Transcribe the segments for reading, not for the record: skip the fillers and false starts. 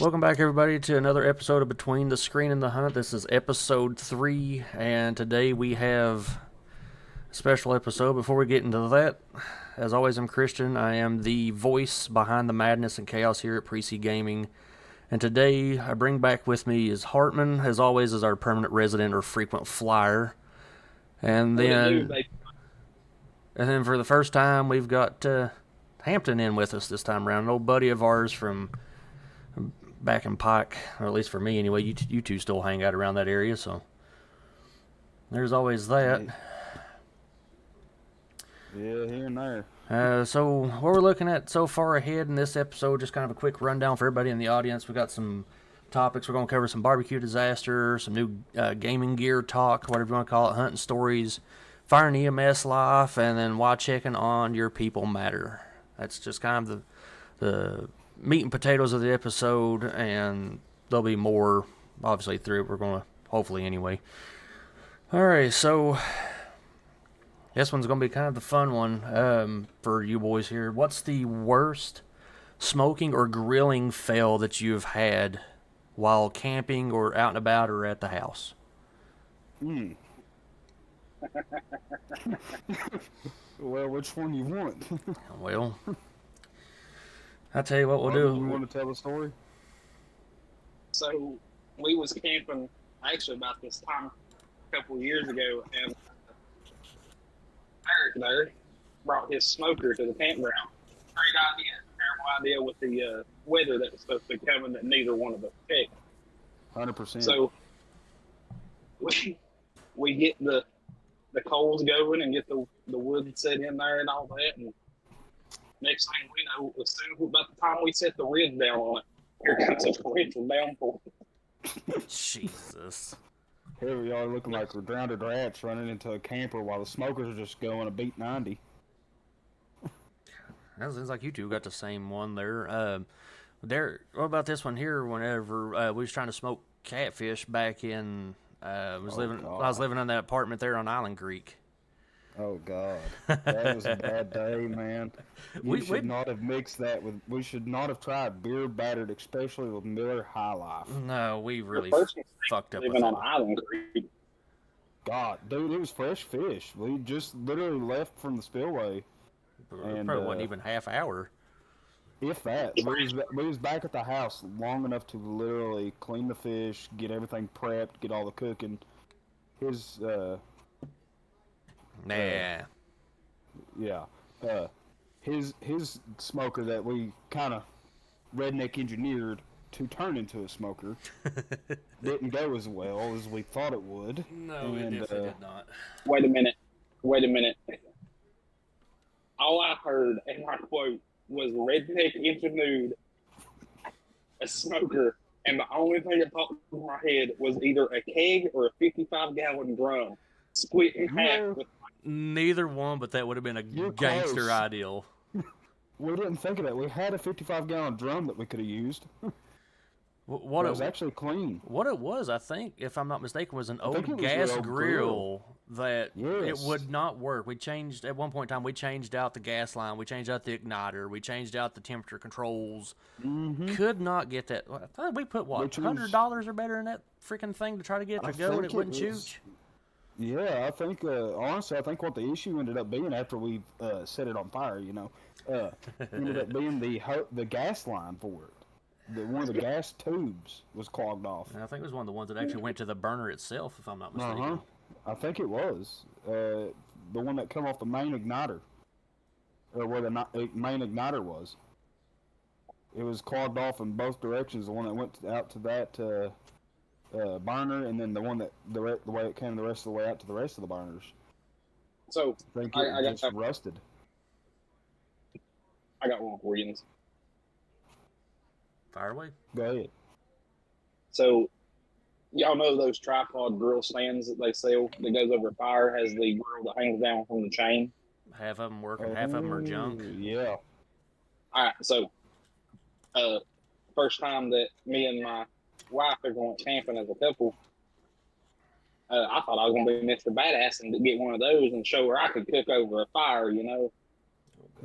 Welcome back, everybody, to another episode of Between the Screen and the Hunt. This is episode 3, and today we have a special episode. Before we get into that, as always, I'm Christian. I am the voice behind the madness and chaos here at Pre-C Gaming. And today, I bring back with me is Hartman, as always, as our permanent resident or frequent flyer. And then for the first time, we've got Hampton in with us this time around. An old buddy of ours from back in Pike, or at least for me anyway. You two still hang out around that area, so there's always that. Yeah, here and there. So what we're looking at so far ahead in this episode, just kind of a quick rundown for everybody in the audience. We got some topics. We're going to cover some barbecue disaster, some new gaming gear talk, whatever you want to call it, hunting stories, fire and EMS life, and then why checking on your people matter. That's just kind of the meat and potatoes of the episode, and there'll be more obviously through it. We're going to, hopefully anyway. Alright, so this one's going to be kind of the fun one for you boys here. What's the worst smoking or grilling fail that you've had while camping or out and about or at the house? Well, which one you want? Well, I'll tell you what we'll do. You want to tell the story? So we was camping actually about this time a couple of years ago, and Eric there brought his smoker to the campground. Great idea, terrible idea with the weather that was supposed to be coming that neither one of us picked. 100%. So we get the coals going and get the wood set in there and all that, and next thing we know, as soon as about the time we set the ridge down on it, here comes a torrential downpour. Jesus. Here we are looking like we're drowned rats running into a camper while the smokers are just going a beat 90. That seems like you two got the same one there. What about this one here? Whenever we was trying to smoke catfish back in, I was living in that apartment there on Island Creek. Oh God, that was a bad day, man. We should not have mixed that with. We should not have tried beer battered, especially with Miller High Life. No, we really fucked up living with on that. Island Creek. God, dude, it was fresh fish. We just literally left from the spillway. It probably wasn't even half hour. If that, we was back at the house long enough to literally clean the fish, get everything prepped, get all the cooking. His his smoker that we kind of redneck engineered to turn into a smoker didn't go as well as we thought it would. No, it definitely did not. Wait a minute. All I heard, and I quote, was redneck engineered a smoker, and the only thing that popped in my head was either a keg or a 55-gallon drum split in half. Neither one, but that would have been a gangster ideal. We didn't think of that. We had a 55-gallon drum that we could have used. It was actually clean. What it was, I think, if I'm not mistaken, was an old gas grill that it would not work. At one point in time, we changed out the gas line, we changed out the igniter, we changed out the temperature controls. Mm-hmm. Could not get that. I thought we put, $100 or better in that freaking thing to try to get it to go and it wouldn't shoot? Yeah, I think, honestly, I think what the issue ended up being after we set it on fire, ended up being the gas line for it. One of the gas tubes was clogged off. And I think it was one of the ones that actually went to the burner itself, if I'm not mistaken. I think it was. The one that come off the main igniter. Or where the main igniter was. It was clogged off in both directions. The one that went out to that burner, and then the one that the way it came the rest of the way out to the rest of the burners. So I think it just rusted. I got one for you. Fire away. Go ahead. So, y'all know those tripod grill stands that they sell that goes over fire, has the grill that hangs down from the chain? Half of them working, half of them are junk. Yeah. All right, so first time that me and my wife are going camping as a couple, I thought I was going to be Mr. Badass and get one of those and show her I could cook over a fire,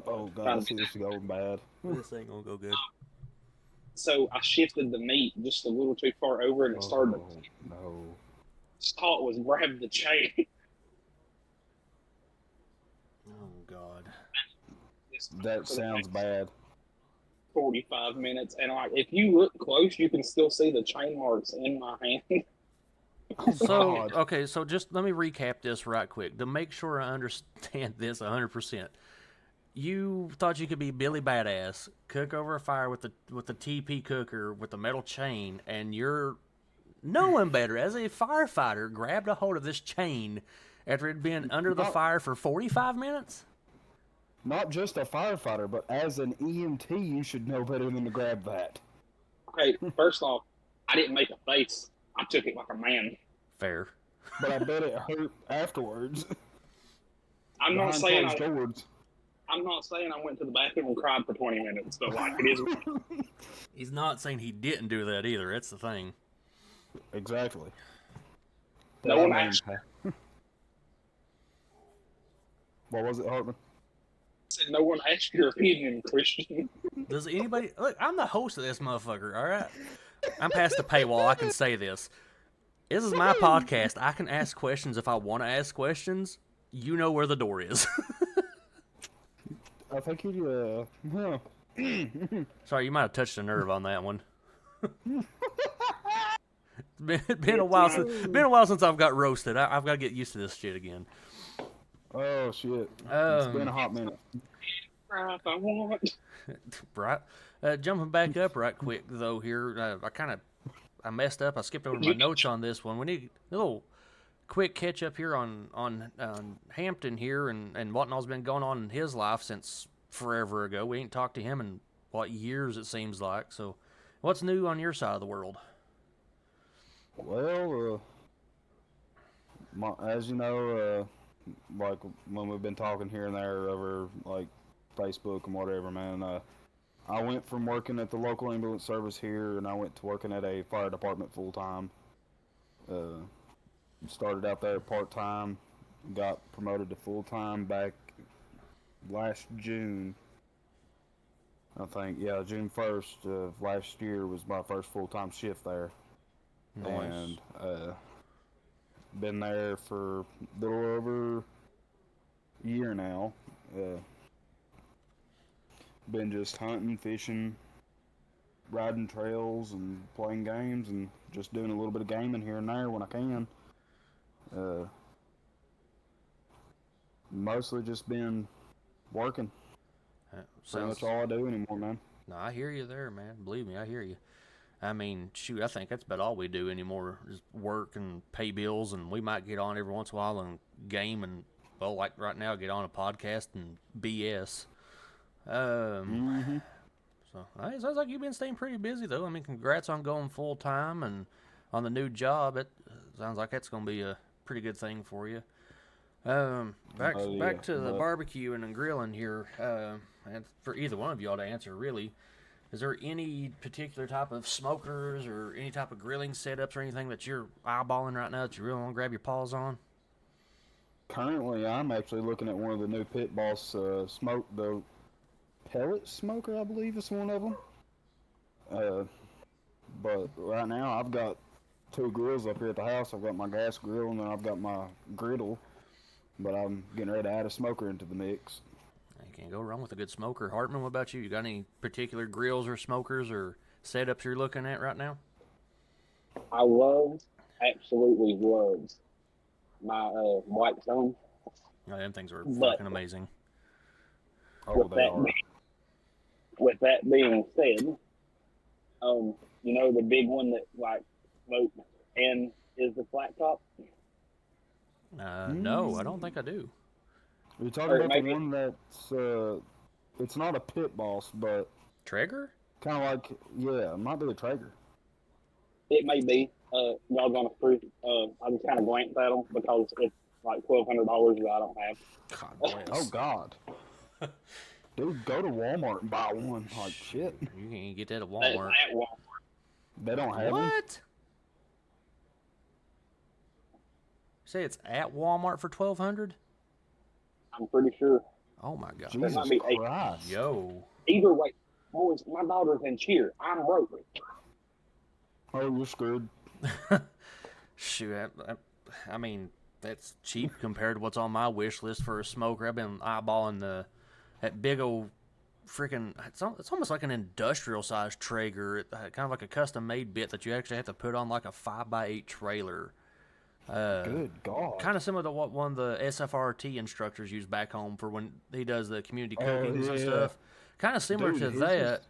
Oh, God, this is going bad. This ain't going to go good. So I shifted the meat just a little too far over, and it started. Oh, no. Thought was grab the chain. Oh God. That sounds bad. 45 minutes, and like if you look close, you can still see the chain marks in my hand. Oh, So, God. okay, so just let me recap this right quick to make sure I understand this 100%. You thought you could be Billy Badass, cook over a fire with the TP cooker with the metal chain, and you're knowing better as a firefighter grabbed a hold of this chain after it had been under the fire for 45 minutes? Not just a firefighter, but as an EMT, you should know better than to grab that. Okay, first off, I didn't make a face. I took it like a man. Fair. But I bet it hurt afterwards. I'm not Behind saying closed doors. I'm not saying I went to the bathroom and cried for 20 minutes, but like it is. He's not saying he didn't do that either. That's the thing. Exactly. No one actually What was it, Hartman? said no one asked your opinion, Christian. Does anybody look? I'm the host of this motherfucker. All right, I'm past the paywall. I can say this. This is my podcast. I can ask questions if I want to ask questions. You know where the door is. I think he, Sorry, you might have touched a nerve on that one. been a while since I've got roasted. I've got to get used to this shit again. Oh, shit. It's been a hot minute. If I want. Right. Jumping back up right quick though here, I messed up. I skipped over my notes on this one. We need a little quick catch up here on Hampton here and what all's been going on in his life since forever ago. We ain't talked to him in years it seems like. So, what's new on your side of the world? Well, as you know, like when we've been talking here and there over like Facebook and whatever, man, I went from working at the local ambulance service here and I went to working at a fire department full time. Started out there part time, got promoted to full time back last June. I think, yeah, June 1st of last year was my first full time shift there. Nice. And been there for a little over a year now. Been just hunting, fishing, riding trails, and playing games, and just doing a little bit of gaming here and there when I can. Mostly just been working. Pretty much all I do anymore, man. No, I hear you there, man. Believe me, I hear you. I mean, shoot, I think that's about all we do anymore is work and pay bills, and we might get on every once in a while and game and, well, like right now, get on a podcast and BS. So, it sounds like you've been staying pretty busy, though. I mean, congrats on going full time and on the new job. It sounds like that's going to be a pretty good thing for you. Back to the barbecue and grilling here, and for either one of y'all to answer, really. Is there any particular type of smokers or any type of grilling setups or anything that you're eyeballing right now that you really want to grab your paws on? Currently, I'm actually looking at one of the new Pit Boss the pellet smoker, I believe is one of them. But right now, I've got 2 grills up here at the house. I've got my gas grill and then I've got my griddle. But I'm getting ready to add a smoker into the mix. You can't go wrong with a good smoker. Hartman, what about you? You got any particular grills or smokers or setups you're looking at right now? I absolutely love my White Zone. Oh, them things are fucking amazing. Oh, they are. With that being said, you know the big one that like smokes and is the flat top? No, I don't think I do. Are you talking about the one that's, it's not a Pit Boss, but... Traeger? Kind of like, yeah, it might be a Traeger. It may be. Y'all gonna prove, I just kind of glanced at them because it's like $1,200 that I don't have. God bless. Oh, God. Dude, go to Walmart and buy one. Like, shit. You can't get that at Walmart. At Walmart. They don't have them? What? Say it's at Walmart for $1,200? I'm pretty sure. Oh my God. Jesus might be Christ. Yo. Either way, boys, my daughter's in cheer. I'm broke. Oh, you're screwed. Shoot, I mean, that's cheap compared to what's on my wish list for a smoker. I've been eyeballing that big old freaking. It's almost like an industrial sized Traeger, kind of like a custom made bit that you actually have to put on like a 5x8 trailer. Good God. Kind of similar to what one of the SFRT instructors use back home for when he does the community cookings and stuff. Kind of similar to that,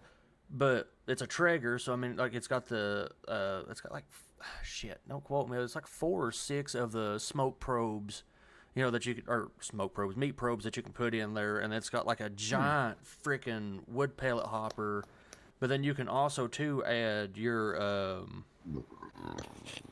but it's a Traeger. So I mean, like it's got like shit. Don't quote me. It's like 4 or 6 of the smoke probes, that you could, or smoke probes, meat probes that you can put in there, and it's got like a giant freaking wood pellet hopper. But then you can also too add your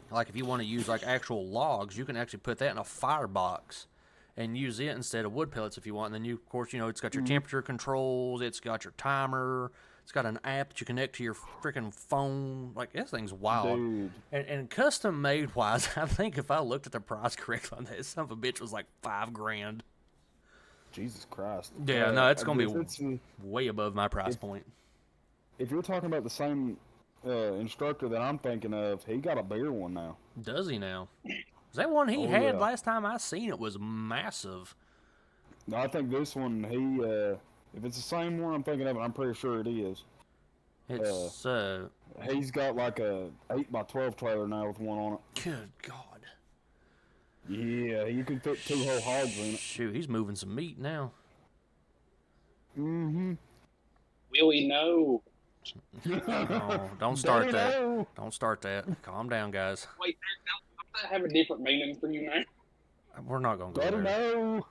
like if you want to use like actual logs, you can actually put that in a firebox and use it instead of wood pellets if you want. And then you, of course, it's got your temperature controls, it's got your timer, it's got an app that you connect to your freaking phone. Like this thing's wild. Dude. And custom made wise, I think if I looked at the price correctly on that, son of a bitch was like $5,000. Jesus Christ. Yeah, no, it's gonna be way above my price point. If you're talking about the same instructor that I'm thinking of, he got a bigger one now. Does he now? Is that one he had last time I seen it was massive? No, I think this one, if it's the same one I'm thinking of, I'm pretty sure it is. It's he's got like a 8x12 trailer now with one on it. Good God. Yeah, you can fit 2 whole hogs in it. Shoot, he's moving some meat now. Mm-hmm. Will we know? Oh, don't start that. Don't start that. Calm down, guys. Wait, does that have a different meaning for you now? We're not gonna go there. Know.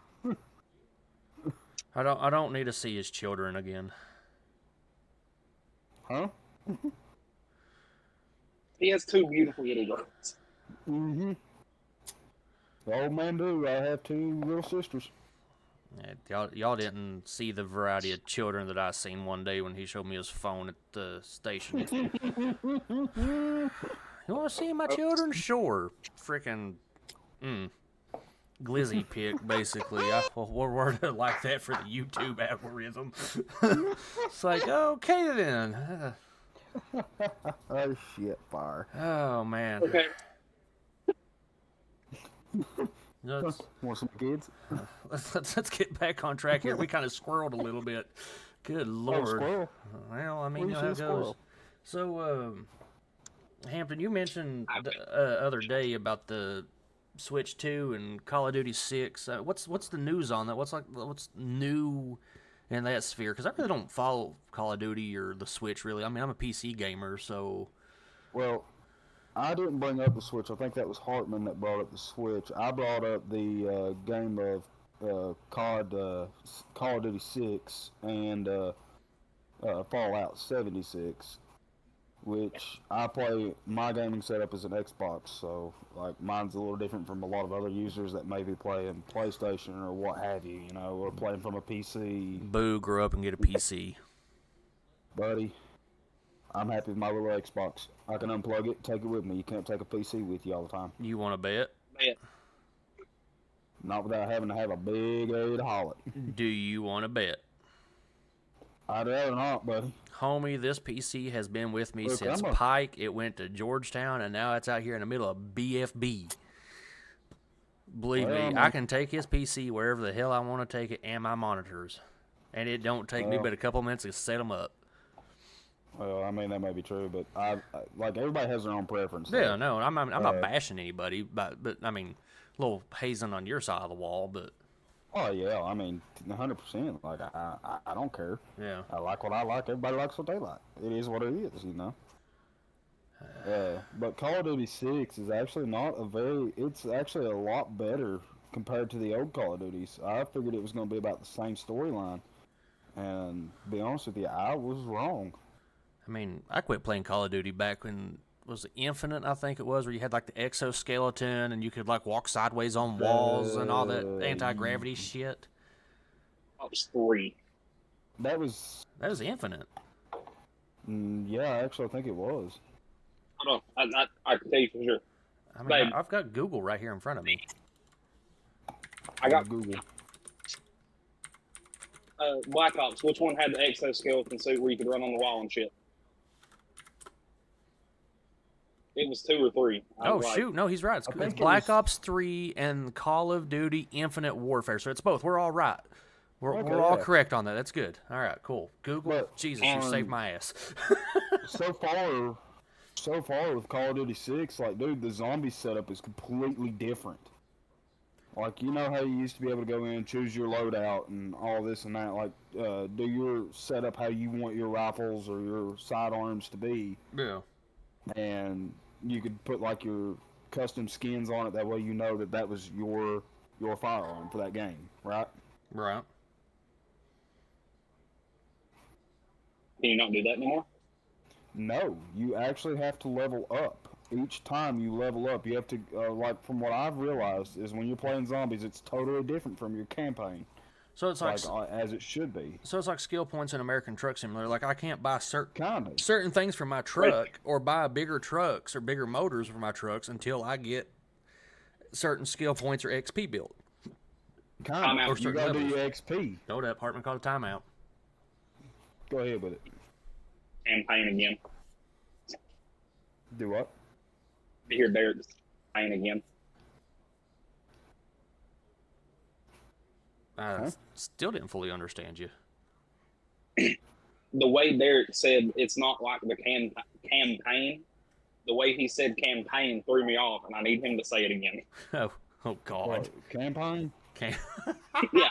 I don't need to see his children again. Huh? He has 2 beautiful little girls. Mm-hmm. The old man do. I have 2 little sisters. Yeah, y'all didn't see the variety of children that I seen one day when he showed me his phone at the station. You want to see my children? Sure. Freaking, glizzy pic, basically. We're worded like that for the YouTube algorithm. It's like, okay then. Oh shit, fire. Oh man. Okay. Want some kids? Let's get back on track here. We kind of squirreled a little bit. Good Lord. Squirrel. Well, I mean, Where's how it the goes. squirrel? So, Hampton, you mentioned the other day about the Switch 2 and Call of Duty 6. What's the news on that? What's new in that sphere? Because I really don't follow Call of Duty or the Switch, really. I mean, I'm a PC gamer, so... Well, I didn't bring up the Switch. I think that was Hartman that brought up the Switch. I brought up the game of Call of Duty 6 and Fallout 76, which I play. My gaming setup is an Xbox, so like mine's a little different from a lot of other users that may be playing PlayStation or what have you, or playing from a PC. Boo, grow up and get a PC. Buddy, I'm happy with my little Xbox. I can unplug it, take it with me. You can't take a PC with you all the time. You want to bet? Man. Not without having to have a big aid to haul it. Do you want to bet? I'd rather not, buddy. Homie, this PC has been with me Look, since Pike. It went to Georgetown, and now it's out here in the middle of BFB. Believe me, I can take his PC wherever the hell I want to take it and my monitors. And it don't take me but a couple minutes to set them up. Well, I mean, that may be true, but I like everybody has their own preference. Yeah, no, I'm not bashing anybody, but I mean, a little hazing on your side of the wall, but... Oh, yeah, I mean, 100%. Like, I don't care. Yeah. I like what I like. Everybody likes what they like. It is what it is, But Call of Duty 6 is actually it's actually a lot better compared to the old Call of Duties. I figured it was going to be about the same storyline. And to be honest with you, I was wrong. I mean, I quit playing Call of Duty back when was it Infinite, I think it was, where you had like the exoskeleton and you could like walk sideways on walls and all that anti-gravity shit. That was 3. That was Infinite. Yeah, actually, I think it was. Hold on, I can tell you for sure. I mean, I've got Google right here in front of me. I got Google. Black Ops, which one had the exoskeleton suit where you could run on the wall and shit? It was 2 or 3. Oh, shoot. No, he's right. It's Black Ops 3 and Call of Duty Infinite Warfare. So it's both. We're all right. We're all correct on that. That's good. All right, cool. Google. But, Jesus, you saved my ass. so far with Call of Duty 6, like, dude, the zombie setup is completely different. Like, you know how you used to be able to go in, choose your loadout, and all this and that. Like, do your setup how you want your rifles or your sidearms to be. Yeah. And you could put, like, your custom skins on it. That way you know that was your firearm for that game, right? Right. Can you not do that anymore? No, you actually have to level up. Each time you level up, you have to, like, from what I've realized, is when you're playing zombies, it's totally different from your campaign. So it's like as it should be. So it's like skill points in American Truck Simulator. Like, I can't buy Kinda. certain things for my truck or buy bigger trucks or bigger motors for my trucks until I get certain skill points or XP built. Kinda. Or you gotta do your XP. Hold up, Hartman called a timeout. Go ahead with it. Campaign again. Do what? To hear Derek's campaign again. I still didn't fully understand you. The way Derek said it's not like the campaign, the way he said campaign threw me off, and I need him to say it again. Oh God. What, campaign? Yeah.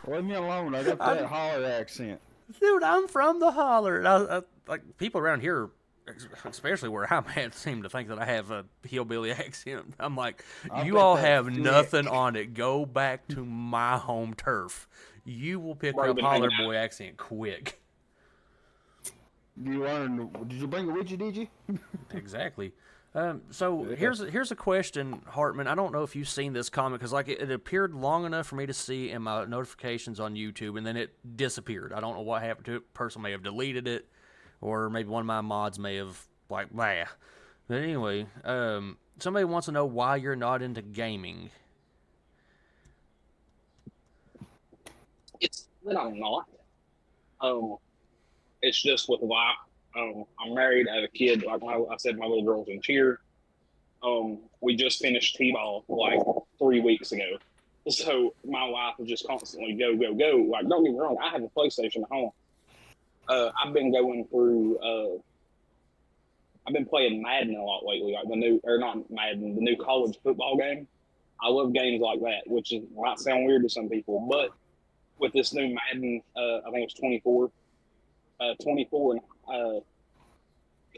Leave me alone. I got that holler accent. Dude, I'm from the holler. I, like, people around here, especially where I'm at, seem to think that I have a hillbilly accent. I'm like, you all have nothing on it. Go back to my home turf. You will pick up holler boy accent quick. You learned? Did you bring a widget? Did you? Exactly. So here's a question, Hartman. I don't know if you've seen this comment because like it appeared long enough for me to see in my notifications on YouTube, and then it disappeared. I don't know what happened to it. Person may have deleted it, or maybe one of my mods may have like blah. But anyway, somebody wants to know why you're not into gaming. It's that I'm not. It's just with life. I'm married, I have a kid. Like I said, my little girl's in cheer. We just finished T-ball like 3 weeks ago. So my wife is just constantly go, go, go. Like, don't get me wrong, I have a PlayStation at home. I've been going through, I've been playing Madden a lot lately, like the new college football game. I love games like that, which might sound weird to some people, but with this new Madden, I think it's 24 and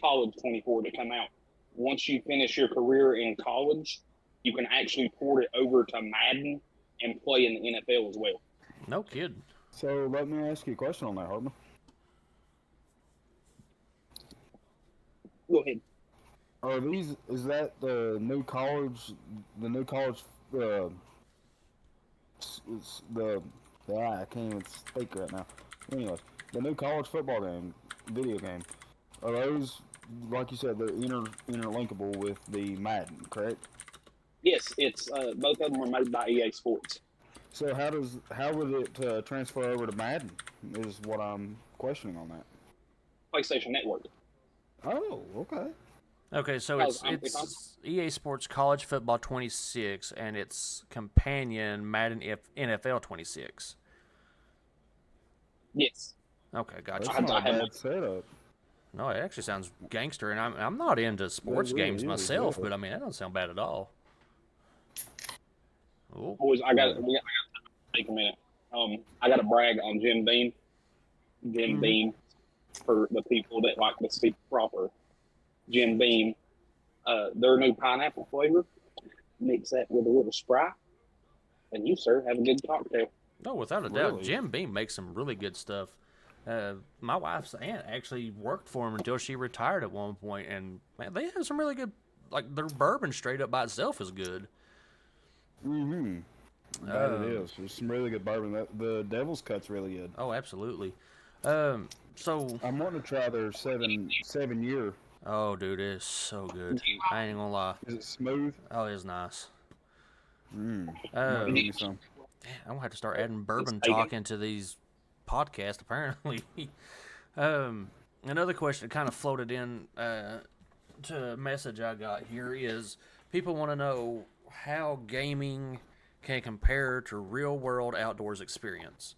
college 24 to come out. Once you finish your career in college, you can actually port it over to Madden and play in the NFL as well. No kidding. So let me ask you a question on that, Hartman. Go ahead. Is that the new college, I can't even speak right now. Anyway, the new college football video game, are those, like you said, they're interlinkable with the Madden, correct? Yes, it's both of them are made by EA Sports. So how would it transfer over to Madden? Is what I'm questioning on that. PlayStation Network. Oh, okay. Okay, so it's EA Sports College Football 26 and its companion Madden NFL 26. Yes. Okay, gotcha. That's not a bad setup. No, it actually sounds gangster, and I'm not into sports games myself, but I mean that doesn't sound bad at all. Ooh. Boys, we got to take a minute. I got to brag on Jim Beam. Jim Beam, for the people that like to speak proper. Jim Beam, their new pineapple flavor. Mix that with a little Sprite, and you, sir, have a good cocktail. No, without a doubt, Jim Beam makes some really good stuff. My wife's aunt actually worked for him until she retired at one point, and man, they have some really good, like their bourbon straight up by itself is good. That it is. There's some really good bourbon. The Devil's Cut's really good. Oh, absolutely. So I'm wanting to try their 7-year. Oh, dude, it is so good. I ain't gonna lie. Is it smooth? Oh, it's nice. Give me some. I'm gonna have to start adding bourbon taken. talk into these podcasts. Apparently, another question that kind of floated in to a message I got here is people want to know how gaming can compare to real world outdoors experience.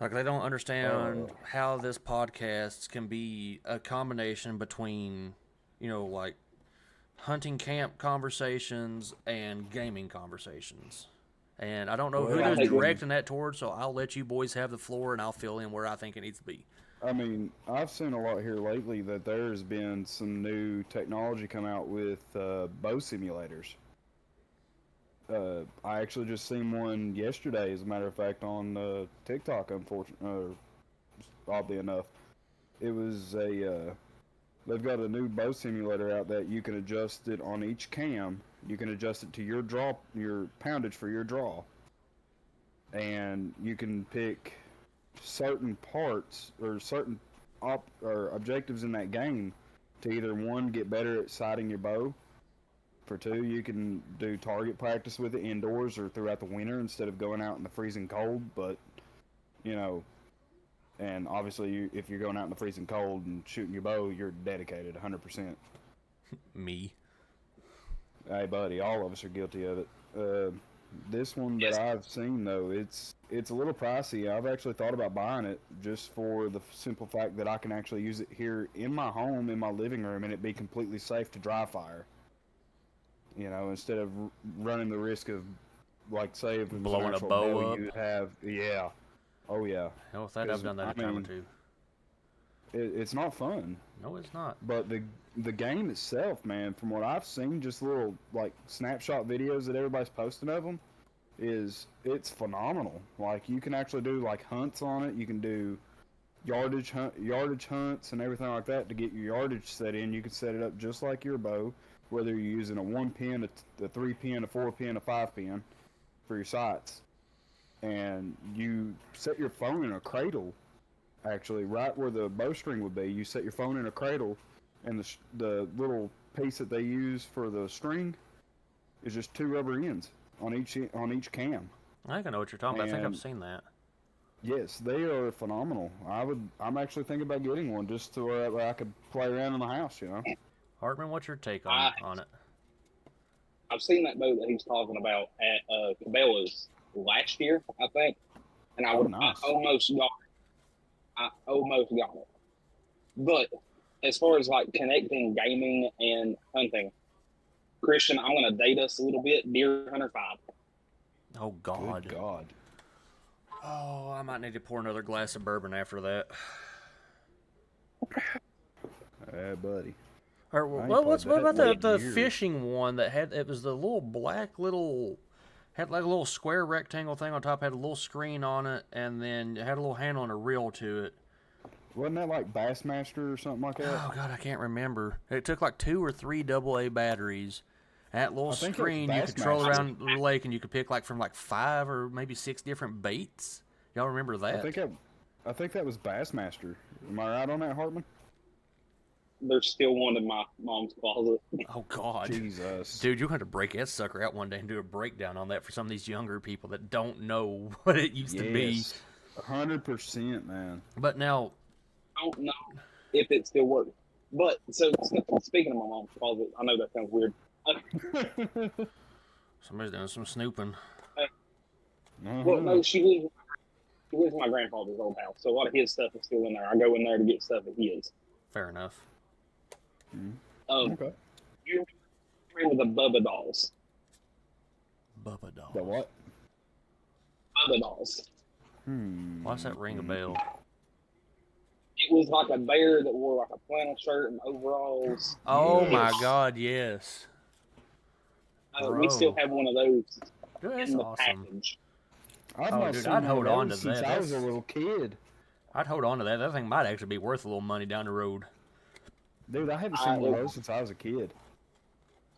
Like they don't understand how this podcast can be a combination between, like hunting camp conversations and gaming conversations. And I don't know who Well, they're directing that towards, so I'll let you boys have the floor and I'll fill in where I think it needs to be. I mean, I've seen a lot here lately that there's been some new technology come out with bow simulators. I actually just seen one yesterday, as a matter of fact, on TikTok. Oddly enough, it was they've got a new bow simulator out that you can adjust it on each cam. You can adjust it to your draw, your poundage for your draw, and you can pick certain parts or certain or objectives in that game to either one get better at sighting your bow. For two, you can do target practice with it indoors or throughout the winter instead of going out in the freezing cold. But, and obviously, if you're going out in the freezing cold and shooting your bow, you're dedicated 100%. Me. Hey, buddy, all of us are guilty of it. This one that I've seen, though, it's a little pricey. I've actually thought about buying it just for the simple fact that I can actually use it here in my home, in my living room, and it be completely safe to dry fire. Instead of running the risk of, like, say, if it was blowing an a actual bow bow, up. you'd have, yeah. Oh, yeah. Hell, with that, I've done that a time or two. It's not fun. No, it's not. But the game itself, man, from what I've seen, just little, like, snapshot videos that everybody's posting of them, it's phenomenal. Like, you can actually do, like, hunts on it. You can do yardage hunts and everything like that to get your yardage set in. You can set it up just like your bow, whether you're using a 1-pin, a 3-pin, a 4-pin, a 5-pin for your sights. And you set your phone in a cradle, actually, right where the bowstring would be. You set your phone in a cradle, and the little piece that they use for the string is just 2 rubber ends on each cam. I think I know what you're talking about. I think I've seen that. Yes, they are phenomenal. I'm actually thinking about getting one just to where I could play around in the house, Hartman, what's your take on it? I've seen that boat that he's talking about at Cabela's last year, I think, and I almost got it. But as far as like connecting gaming and hunting, Christian, I'm gonna date us a little bit. Deer Hunter 5. Oh God. Good God. Oh, I might need to pour another glass of bourbon after that. Hey, buddy. All right, well, what about the fishing one that it was the little black had like a little square rectangle thing on top, had a little screen on it, and then it had a little handle and a reel to it. Wasn't that like Bassmaster or something like that? Oh God, I can't remember. It took like 2 or 3 AA batteries. That little screen, you could troll around the lake and you could pick like from like 5 or maybe 6 different baits. Y'all remember that? I think that was Bassmaster. Am I right on that, Hartman? There's still one in my mom's closet. Oh God, Jesus, dude, you're going to break that sucker out one day and do a breakdown on that for some of these younger people that don't know what it used to be. 100%, man. But now, I don't know if it still works. But so speaking of my mom's closet, I know that sounds weird. Somebody's doing some snooping. Well, no, she lives in my grandfather's old house, so a lot of his stuff is still in there. I go in there to get stuff of his. Fair enough. Okay. You remember the Bubba dolls? Bubba dolls. The what? Bubba dolls. Why does that ring a bell? It was like a bear that wore like a flannel shirt and overalls. Oh my God, yes. We still have one of those. Dude, that's awesome. Package. I'd hold on to since that. I was a little kid. I'd hold on to that. That thing might actually be worth a little money down the road. Dude, I haven't seen one of those since I was a kid.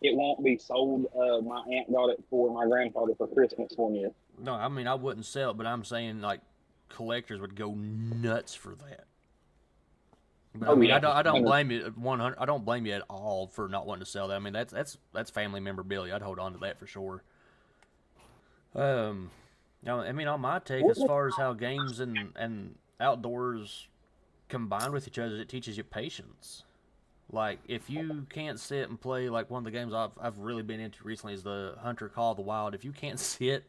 It won't be sold. My aunt got it for my grandfather for Christmas one year. No, I mean I wouldn't sell it, but I'm saying like collectors would go nuts for that. But I mean, I don't blame you 100. I don't blame you at all for not wanting to sell that. I mean, that's family memorabilia. I'd hold on to that for sure. Now, I mean, on my take, as far as how games and outdoors combine with each other, it teaches you patience. Like, if you can't sit and play, like one of the games I've really been into recently is the Hunter Call of the Wild. If you can't sit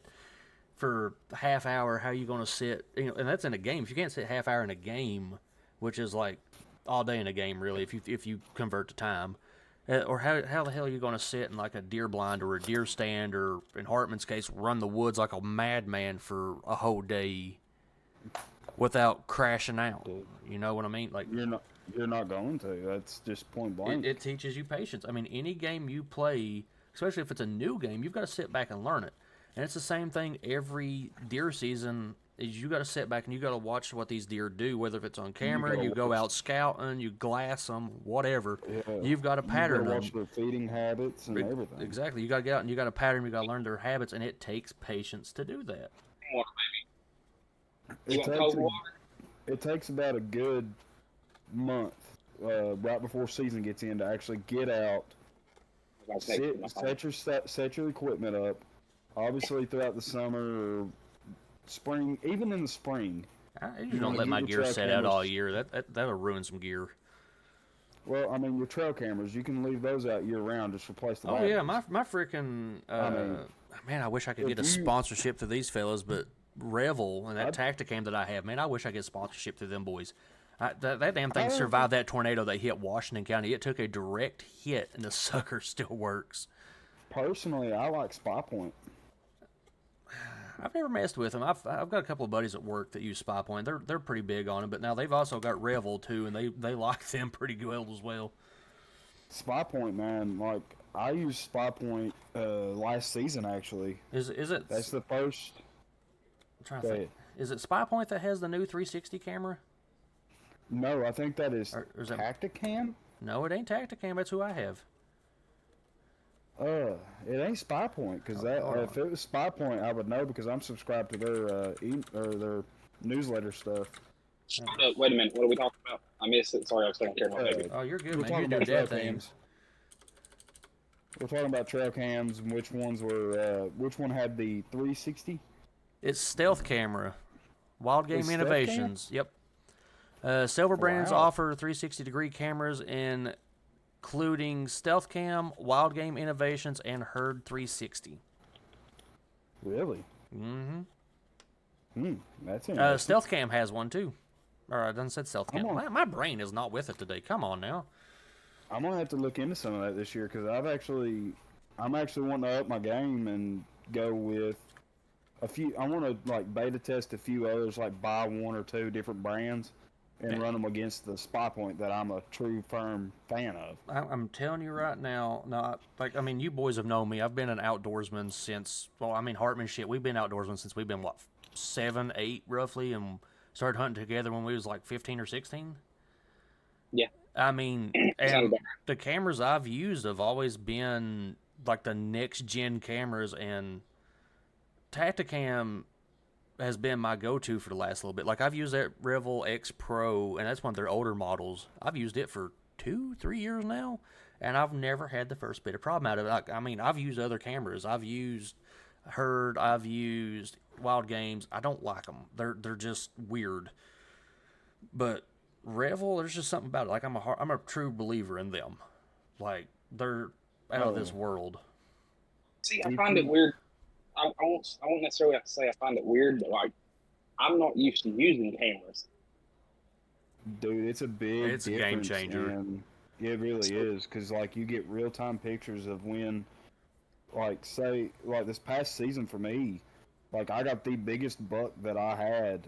for a half hour, how are you going to sit? You know, and that's in a game. If you can't sit half hour in a game, which is like all day in a game, really, if you convert to time, or how the hell are you going to sit in like a deer blind or a deer stand, or in Hartman's case, run the woods like a madman for a whole day without crashing out? Dude, You know what I mean? Like, you're not going to. That's just point blank. it teaches you patience. I mean, any game you play, especially if it's a new game, you've got to sit back and learn it. And it's the same thing every deer season. Is you got to sit back and you got to watch what these deer do, whether if it's on camera, you go out scouting, you glass them, whatever. Yeah. You've got to pattern you them. watch their feeding habits and everything. Exactly. You got to get out and you got to pattern. You got to learn their habits, and it takes patience to do that. You want cold water? It takes about a good month, right before season gets in, to actually get out, set your equipment up. Obviously, throughout the summer or spring, even in the spring. I usually don't let my gear set out all year. That'll ruin some gear. Well, I mean, your trail cameras, you can leave those out year round. Just replace the batteries. Yeah, my freaking man, I wish I could get a sponsorship through these fellas, but Revel and that Tacticam that I have, man, I wish I could get sponsorship through them boys. That damn thing survived that tornado that hit Washington County. It took a direct hit, and the sucker still works. Personally, I like Spy Point. I've never messed with them. I've got a couple of buddies at work that use Spy Point. They're pretty big on it, but now they've also got Revel too, and they like them pretty well as well. Spy Point, man, like I used Spy Point last season actually. Is it? That's the first. I'm trying to think. Is it Spy Point that has the new 360 camera? No, I think that is Or is Tacticam. No, it ain't Tacticam. That's who I have. It ain't Spy Point, because if it was Spy Point, I would know because I'm subscribed to their newsletter stuff. Wait a minute, what are we talking about? I missed it. Sorry, I was taking care of my baby. Oh, you're good, We're man. talking You're about doing trail that thing. cams. We're talking about trail cams and which ones were which one had the 360. It's Stealth Camera, Wild Game It's Stealth Innovations. Yep. Silver Brands Wow. offer 360-degree cameras, including Stealth Cam, Wild Game Innovations, and Herd 360. Really? Mm-hmm. That's interesting. Stealth Cam has one too. Or I done said Stealth Cam. on. My brain is not with it today. Come on now. I'm gonna have to look into some of that this year because I'm actually wanting to up my game and go with a few. I want to like beta test a few others, like buy one or two different brands and run them against the Spy Point that I'm a true firm fan of. I'm telling you right now. No, you boys have known me. I've been an outdoorsman since. Well, I mean, Hartman shit. We've been outdoorsmen since we've been 7, 8 roughly, and started hunting together when we was like 15 or 16. Yeah. I mean, and the cameras I've used have always been like the next gen cameras, and Tacticam has been my go-to for the last little bit. Like I've used that Revel X Pro, and that's one of their older models. I've used it for 2-3 years now, and I've never had the first bit of problem out of it. Like, I mean, I've used other cameras. I've used Herd. I've used Wild Games. I don't like them. They're just weird. But Revel, there's just something about it. Like I'm a true believer in them. Like they're out of this world. See, I find it weird. I won't necessarily have to say I find it weird, but like I'm not used to using cameras. Dude, it's a It's a game changer. And it really is, because like you get real time pictures of when, like say like this past season for me, like I got the biggest buck that I had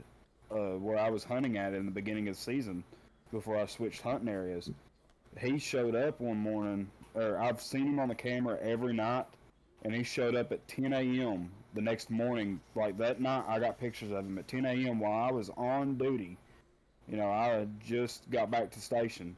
where I was hunting at in the beginning of the season before I switched hunting areas. He showed up one morning, or I've seen him on the camera every night, and he showed up at 10 a.m. the next morning. Like that night, I got pictures of him at 10 a.m. while I was on duty. You know, I had just got back to station,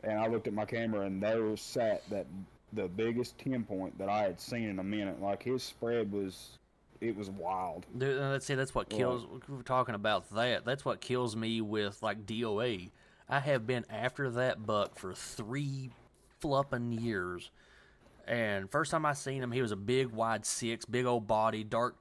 and I looked at my camera, and there sat the biggest 10 point that I had seen in a minute. Like his spread was. It was wild. Dude, that's what kills. We were talking about that. That's what kills me with like DOA. I have been after that buck for 3 flippin' years, and first time I seen him, he was a big wide 6, big old body, dark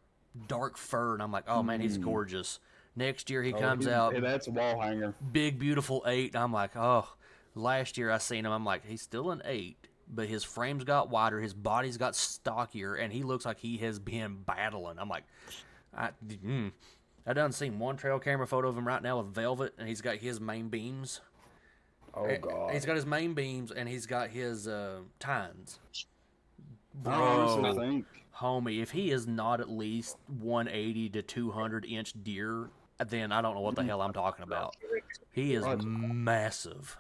dark fur, and I'm like, oh man, he's gorgeous. Next year he comes Hey, out, that's a wall hanger. big beautiful 8, and I'm like, oh. Last year I seen him, I'm like, he's still an 8, but his frame's got wider, his body's got stockier, and he looks like he has been battling. I'm like, I done seen one trail camera photo of him right now with Velvet, and he's got his main beams. Oh God. He's got his main beams, and he's got his tines. I honestly Bro, think homie, if he is not at least 180 to 200 inch deer, then I don't know what the hell I'm talking about. He is massive.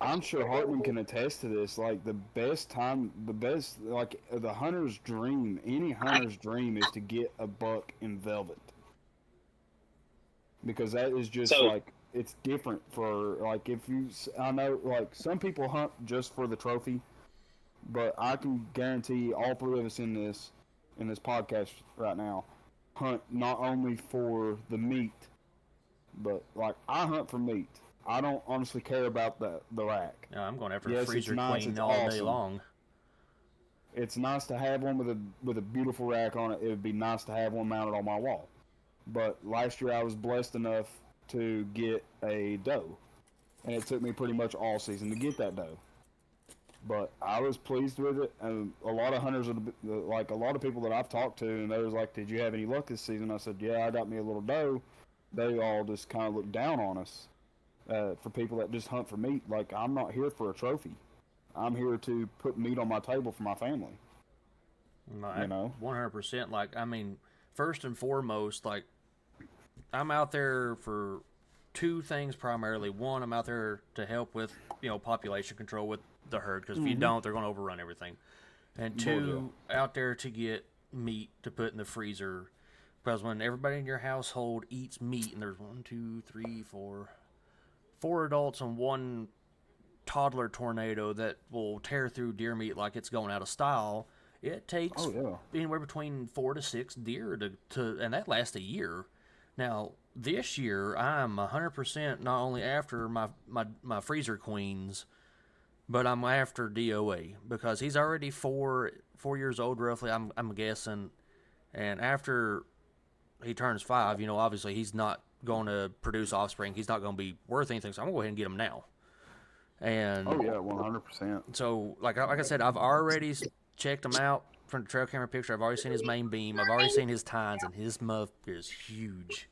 I'm sure Hartman can attest to this. Like the hunter's dream, any hunter's dream is to get a buck in velvet. Because that is just it's different for, like, I know, like, some people hunt just for the trophy, but I can guarantee all 3 of us in this podcast right now hunt not only for the meat, but, like, I hunt for meat. I don't honestly care about the rack. Yeah, I'm going after a freezer queen all day long. It's nice to have one with a beautiful rack on it. It would be nice to have one mounted on my wall. But last year I was blessed enough to get a doe, and it took me pretty much all season to get that doe. But I was pleased with it, and a lot of hunters, like a lot of people that I've talked to, and they was like, "Did you have any luck this season?" I said, "Yeah, I got me a little doe." They all just kind of looked down on us for people that just hunt for meat. Like, I'm not here for a trophy. I'm here to put meat on my table for my family. You know, 100%. Like, I mean, first and foremost, like, I'm out there for 2 things primarily. One, I'm out there to help with, population control with the herd, because if you don't, they're going to overrun everything. And 2, out there to get meat to put in the freezer, because when everybody in your household eats meat, and there's 4 adults and 1 toddler tornado that will tear through deer meat like it's going out of style, it takes anywhere between 4 to 6 deer to and that lasts a year. Now, this year, I'm 100% not only after my freezer queens, but I'm after DOA, because he's already 4 years old, roughly, I'm guessing. And after he turns 5, obviously he's not going to produce offspring. He's not going to be worth anything, so I'm going to go ahead and get him now. And 100%. So, like I said, I've already checked him out from the trail camera picture. I've already seen his main beam. I've already seen his tines, and his muff is huge.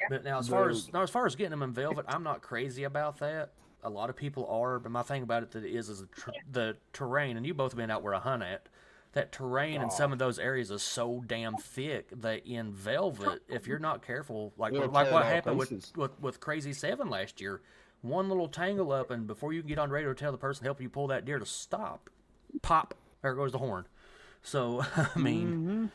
But now, as far as getting him in velvet, I'm not crazy about that. A lot of people are, but my thing about it is the terrain, and you both have been out where I hunt at. That terrain in some of those areas is so damn thick that in velvet, if you're not careful, like what happened with Crazy 7 last year, one little tangle up, and before you can get on radio to tell the person helping you pull that deer to stop, pop, there goes the horn. So, I mean,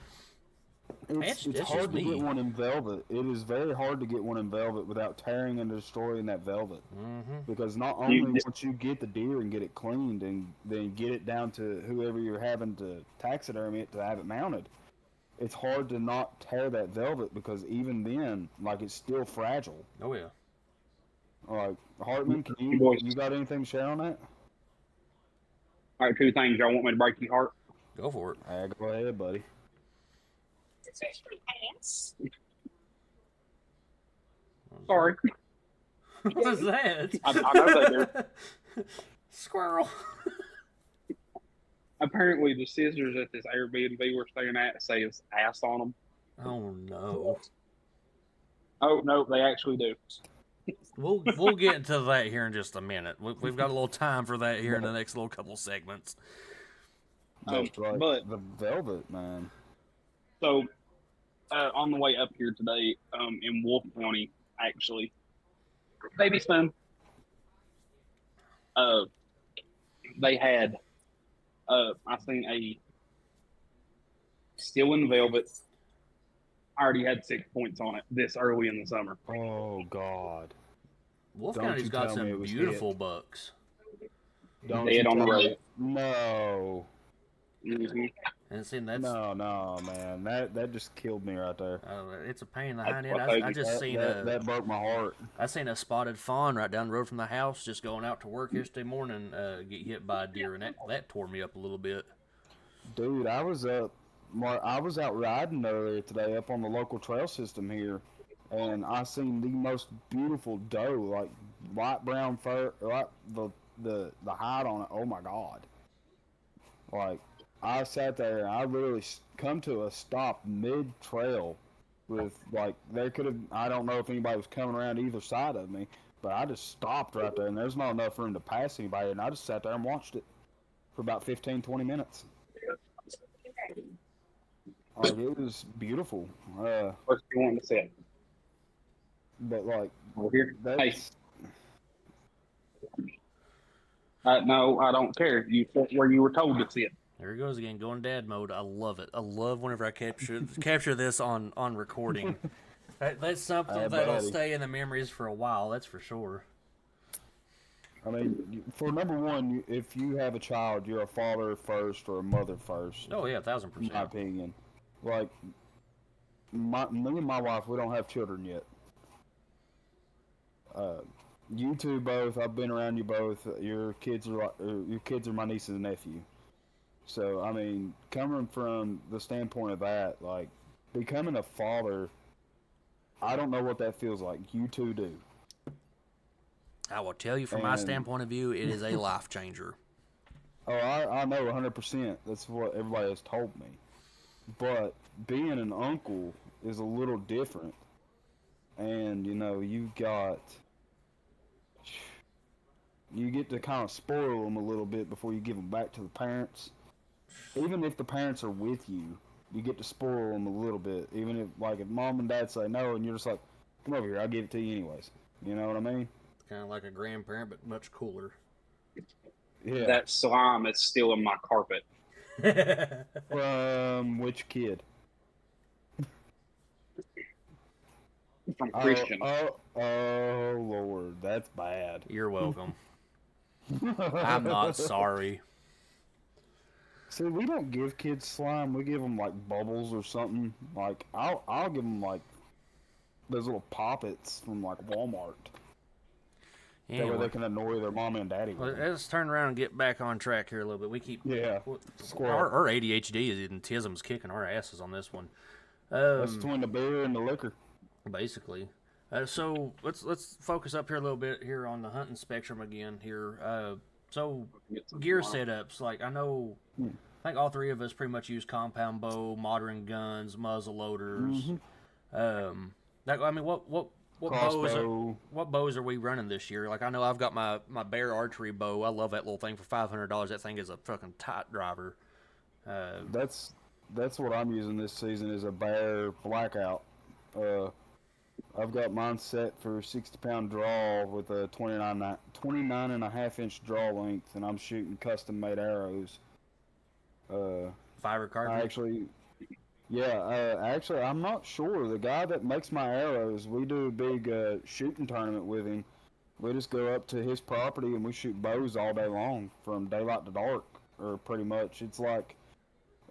it's hard to get one in velvet. It is very hard to get one in velvet without tearing and destroying that velvet. Because not only once you get the deer and get it cleaned and then get it down to whoever you're having to taxidermy it to have it mounted, it's hard to not tear that velvet, because even then, like, it's still fragile. Oh yeah. Like, Hartman, you got anything to share on that? All right, 2 things. Y'all want me to break your heart? Go for it. Go ahead, buddy. Sorry. What is that? I know they do. Squirrel. Apparently, the scissors at this Airbnb we're staying at says ass on them. Oh no. Oh no, they actually do. We'll get into that here in just a minute. We've got a little time for that here in the next little couple segments. But the velvet, man. So, on the way up here today, in Wolf County, actually, baby son, they had, I seen a still in velvet. I already had 6 points on it this early in the summer. Oh God! Wolf County's got some beautiful bucks. Dead on the road. No. Mm-hmm. And see, that's no, man. That just killed me right there. It's a pain in the hind end. I just seen that broke my heart. I seen a spotted fawn right down the road from the house, just going out to work yesterday morning, get hit by a deer, and that tore me up a little bit. Dude, I was up I was out riding earlier today up on the local trail system here, and I seen the most beautiful doe, like light brown fur, like the hide on it. Oh my god! Like I sat there and I literally come to a stop mid trail with like there could have I don't know if anybody was coming around either side of me, but I just stopped right there and there's not enough room to pass anybody, and I just sat there and watched it for about 15-20 minutes. Like it was beautiful. What you want to say? But like Over here. Hey. that's No, I don't care. You sit where you were told to sit. There he goes again, going dad mode. I love it. I love whenever I capture this on recording. That's something that'll stay in the memories for a while. That's for sure. I mean, for number one, if you have a child, you're a father first or a mother first. Oh yeah, 1,000%. In my opinion, like me and my wife, we don't have children yet. You two both, I've been around you both. Your kids are my nieces and nephew. So I mean, coming from the standpoint of that, like becoming a father, I don't know what that feels like. You two do. I will tell you from my standpoint of view, it is a life changer. Oh, I know 100%. That's what everybody has told me. But being an uncle is a little different. And, you know, you get to kind of spoil them a little bit before you give them back to the parents. Even if the parents are with you, you get to spoil them a little bit. Even if mom and dad say no, and you're just like, come over here, I'll give it to you anyways. You know what I mean? Kind of like a grandparent, but much cooler. Yeah. That slime is still in my carpet. From which kid? From Christian. Oh, Lord, that's bad. You're welcome. I'm not sorry. See, we don't give kids slime. We give them like bubbles or something. Like I'll give them like those little poppets from like Walmart. Anyway. That way they can annoy their mom and daddy. Well, let's turn around and get back on track here a little bit. We keep our ADHD is in tism's kicking our asses on this one. That's between the beer and the liquor, basically. So let's focus up here a little bit here on the hunting spectrum again. Here, so gear setups. Like I think all three of us pretty much use compound bow, modern guns, muzzle loaders. What bows are we running this year? Like I know I've got my bear archery bow. I love that little thing for $500. That thing is a fucking tight driver. That's what I'm using this season is a bear blackout. I've got mine set for 60-pound draw with a 29.5-inch draw length, and I'm shooting custom-made arrows. Fiber cartridge? Actually, I'm not sure. The guy that makes my arrows, we do a big shooting tournament with him. We just go up to his property and we shoot bows all day long from daylight to dark, or pretty much. It's like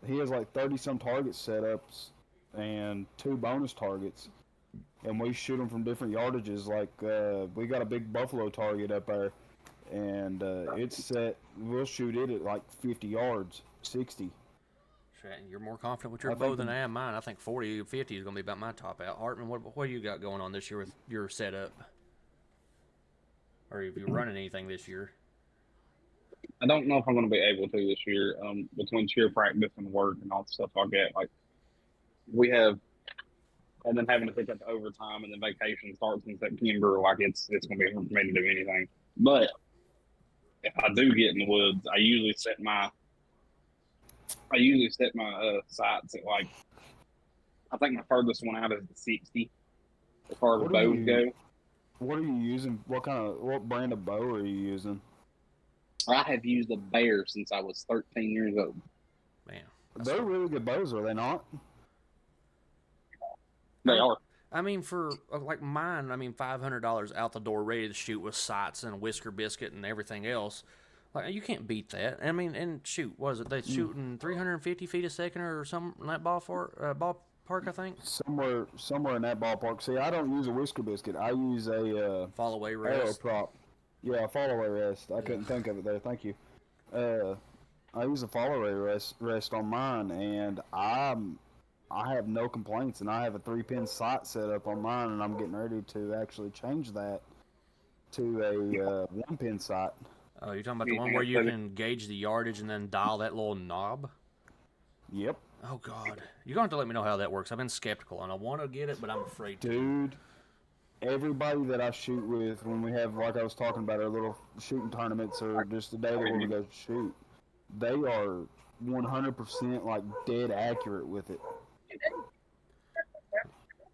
he has like 30-some target setups and 2 bonus targets, and we shoot them from different yardages. Like we got a big buffalo target up there, and it's set. We'll shoot it at like 50 yards, 60. You're more confident with your bow than I am mine. I think 40 or 50 is going to be about my top out. Hartman, what do you got going on this year with your setup? Or have you running anything this year? I don't know if I'm going to be able to this year. Between cheer practice and work and all the stuff I get, like we have, and then having to pick up the overtime, and then vacation starts in September. Like it's going to be hard for me to do anything. But if I do get in the woods, I usually set my sights at like, I think my furthest one out is the 60 as far as bows go. What are you using? What brand of bow are you using? I have used a bear since I was 13 years old. Man, they're really good bows, are they not? They are. I mean, for like mine, $500 out the door, ready to shoot with sights and a whisker biscuit and everything else. Like you can't beat that. I mean, and shoot, what is it? They shooting 350 feet a second or something in that ballpark, I think. Somewhere in that ballpark. See, I don't use a whisker biscuit. I use a fall away rest. Arrow prop. Yeah, fall away rest. I couldn't think of it there. Thank you. I use a follow ray rest on mine, and I have no complaints, and I have a 3-pin sight set up on mine, and I'm getting ready to actually change that to a 1-pin sight. Oh, you're talking about the one where you can gauge the yardage and then dial that little knob? Yep. Oh, God. You're going to have to let me know how that works. I've been skeptical, and I want to get it, but I'm afraid to. Dude, everybody that I shoot with, when we have, like I was talking about, our little shooting tournaments or just the day that we're going to go shoot, they are 100% like dead accurate with it.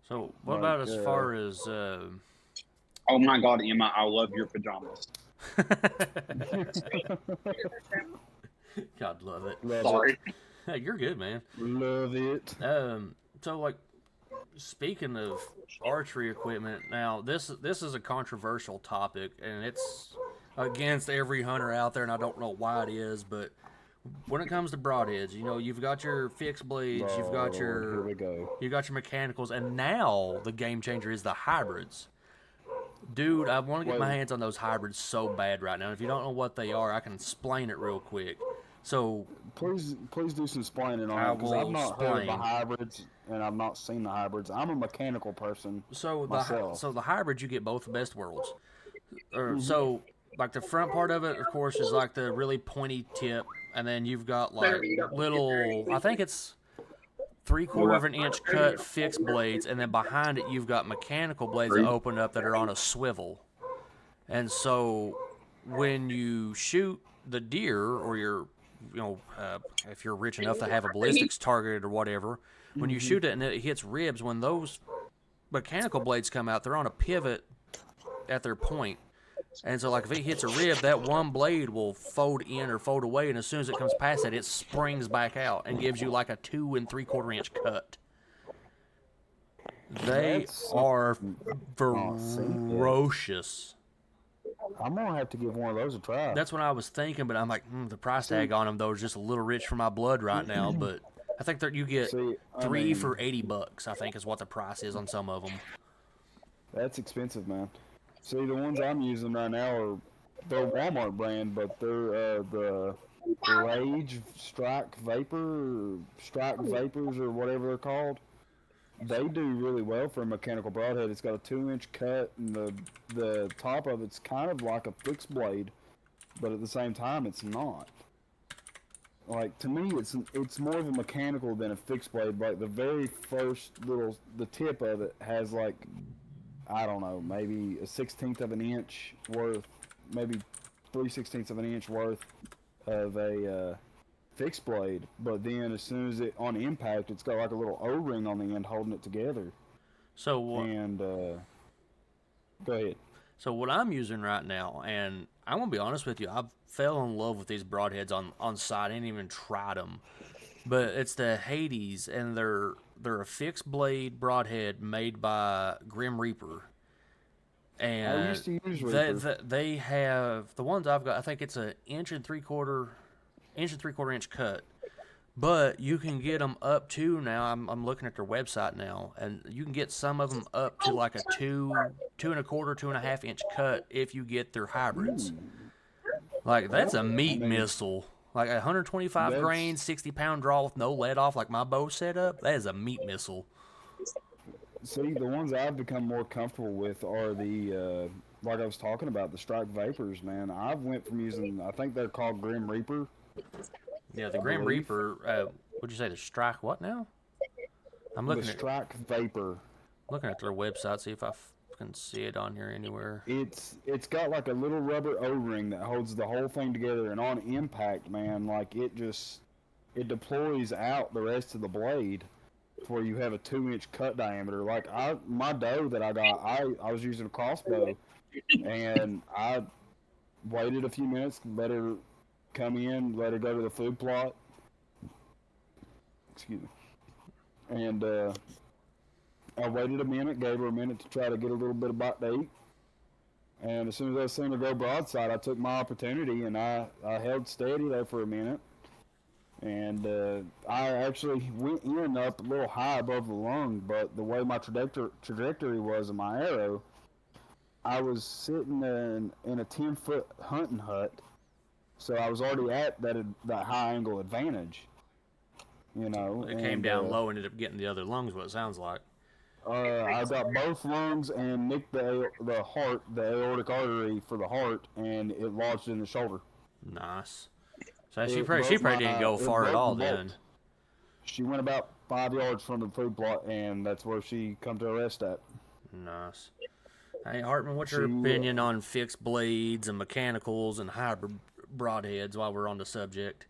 So, what about as far as... Oh my God, Emma, I love your pajamas. God, love it. Sorry. Hey, you're good, man. Love it. So, like, speaking of archery equipment, now, this is a controversial topic, and it's against every hunter out there, and I don't know why it is, but when it comes to broadheads, you know, you've got your fixed blades, you've got here we go. you've got your mechanicals, and now the game changer is the hybrids. Dude, I want to get my hands on those hybrids so bad right now. And if you don't know what they are, I can explain it real quick. So please do some explaining on it, because I've not heard of the hybrids and I've not seen the hybrids. I'm a mechanical person myself. So the hybrids, you get both the best worlds. So like the front part of it, of course, is like the really pointy tip, and then you've got like little, I think it's 3/4 of an inch cut fixed blades, and then behind it you've got mechanical blades that open up that are on a swivel. And so when you shoot the deer, or if you're rich enough to have a ballistics targeted or whatever, when you shoot it and it hits ribs, when those mechanical blades come out, they're on a pivot at their point. And so, like, if it hits a rib, that one blade will fold in or fold away, and as soon as it comes past that, it springs back out and gives you like a 2 3/4 inch cut. They are ferocious. I'm gonna have to give one of those a try. That's what I was thinking, but I'm like, the price tag on them though is just a little rich for my blood right now. But I think that you get three for $80. I think is what the price is on some of them. That's expensive, man. See, the ones I'm using right now they're Walmart brand, but they're the Rage Strike Vapors or whatever they're called. They do really well for a mechanical broadhead. It's got a 2-inch cut, and the top of it's kind of like a fixed blade, but at the same time, it's not. Like, to me, it's more of a mechanical than a fixed blade. Like, the very first the tip of it has like, I don't know, maybe a 1/16 of an inch worth, maybe 3/16 of an inch worth of a fixed blade, but then as soon as it on impact, it's got like a little O-ring on the end holding it together. So go ahead. So what I'm using right now, and I'm gonna be honest with you, I fell in love with these broadheads on sight. I didn't even try them, but it's the Hades, and they're a fixed blade broadhead made by Grim Reaper. And I used to use Reaper. They have the ones I've got. I think it's an 1 3/4 inch cut, but you can get them up to now. I'm looking at their website now, and you can get some of them up to like a 2 1/4, 2.5 inch cut if you get their hybrids. Like, that's a meat missile. Like 125 grain, 60-pound draw with no lead off, like my bow setup. That is a meat missile. See, the ones I've become more comfortable with are the like I was talking about, the Strike Vapors, man. I've went from using, I think they're called Grim Reaper. Yeah, the Grim Reaper. What'd you say? The Strike what now? I'm looking the Strike Vapor. Looking at their website, see if I can see it on here anywhere. It's got like a little rubber O-ring that holds the whole thing together, and on impact, man, like it deploys out the rest of the blade where you have a 2-inch cut diameter. Like my doe that I got, I was using a crossbow, and I waited a few minutes, let her come in, let her go to the food plot. Excuse me. And I waited a minute, gave her a minute to try to get a little bit of bite to eat. And as soon as I seen her go broadside, I took my opportunity, and I held steady there for a minute. And I actually went in up a little high above the lung, but the way my trajectory was in my arrow, I was sitting in a 10-foot hunting hut, So I was already at that high angle advantage. You know, It came down low and ended up getting the other lungs, what it sounds like. I got both lungs and nicked the heart, the aortic artery for the heart, and it lodged in the shoulder. Nice. So she probably didn't go far at all then. She went about 5 yards from the food plot, and that's where she come to a rest at. Nice. Hey, Hartman, what's your opinion on fixed blades and mechanicals and hybrid broadheads while we're on the subject?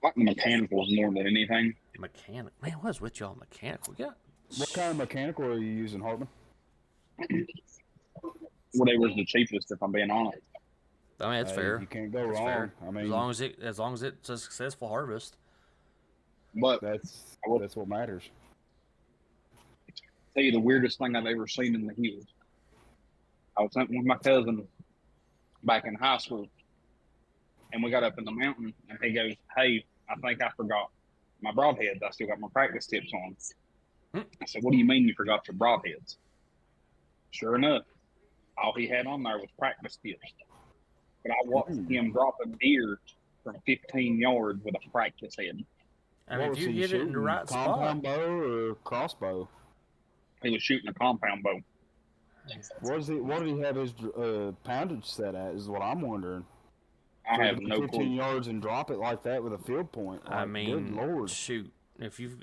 I like the mechanicals more than anything. Man, what's with y'all mechanical? Yeah. What kind of mechanical are you using, Hartman? Whatever's the cheapest, if I'm being honest. I mean, it's fair. You can't go It's wrong. fair. I mean, as long as it's a successful harvest. But that's what matters. Tell you the weirdest thing I've ever seen in the hills. I was hunting with my cousin back in high school, and we got up in the mountain, and he goes, "Hey, I think I forgot my broadheads. I still got my practice tips on." I said, "What do you mean you forgot your broadheads?" Sure enough, all he had on there was practice tips. But I watched him drop a deer from 15 yards with a practice head. I mean, if you hit it in the right spot. Compound bow or crossbow? He was shooting a compound bow. What did he have his poundage set at? Is what I'm wondering. I have no 15 clue. yards and drop it like that with a field point. Like, I mean, good Lord. shoot. If you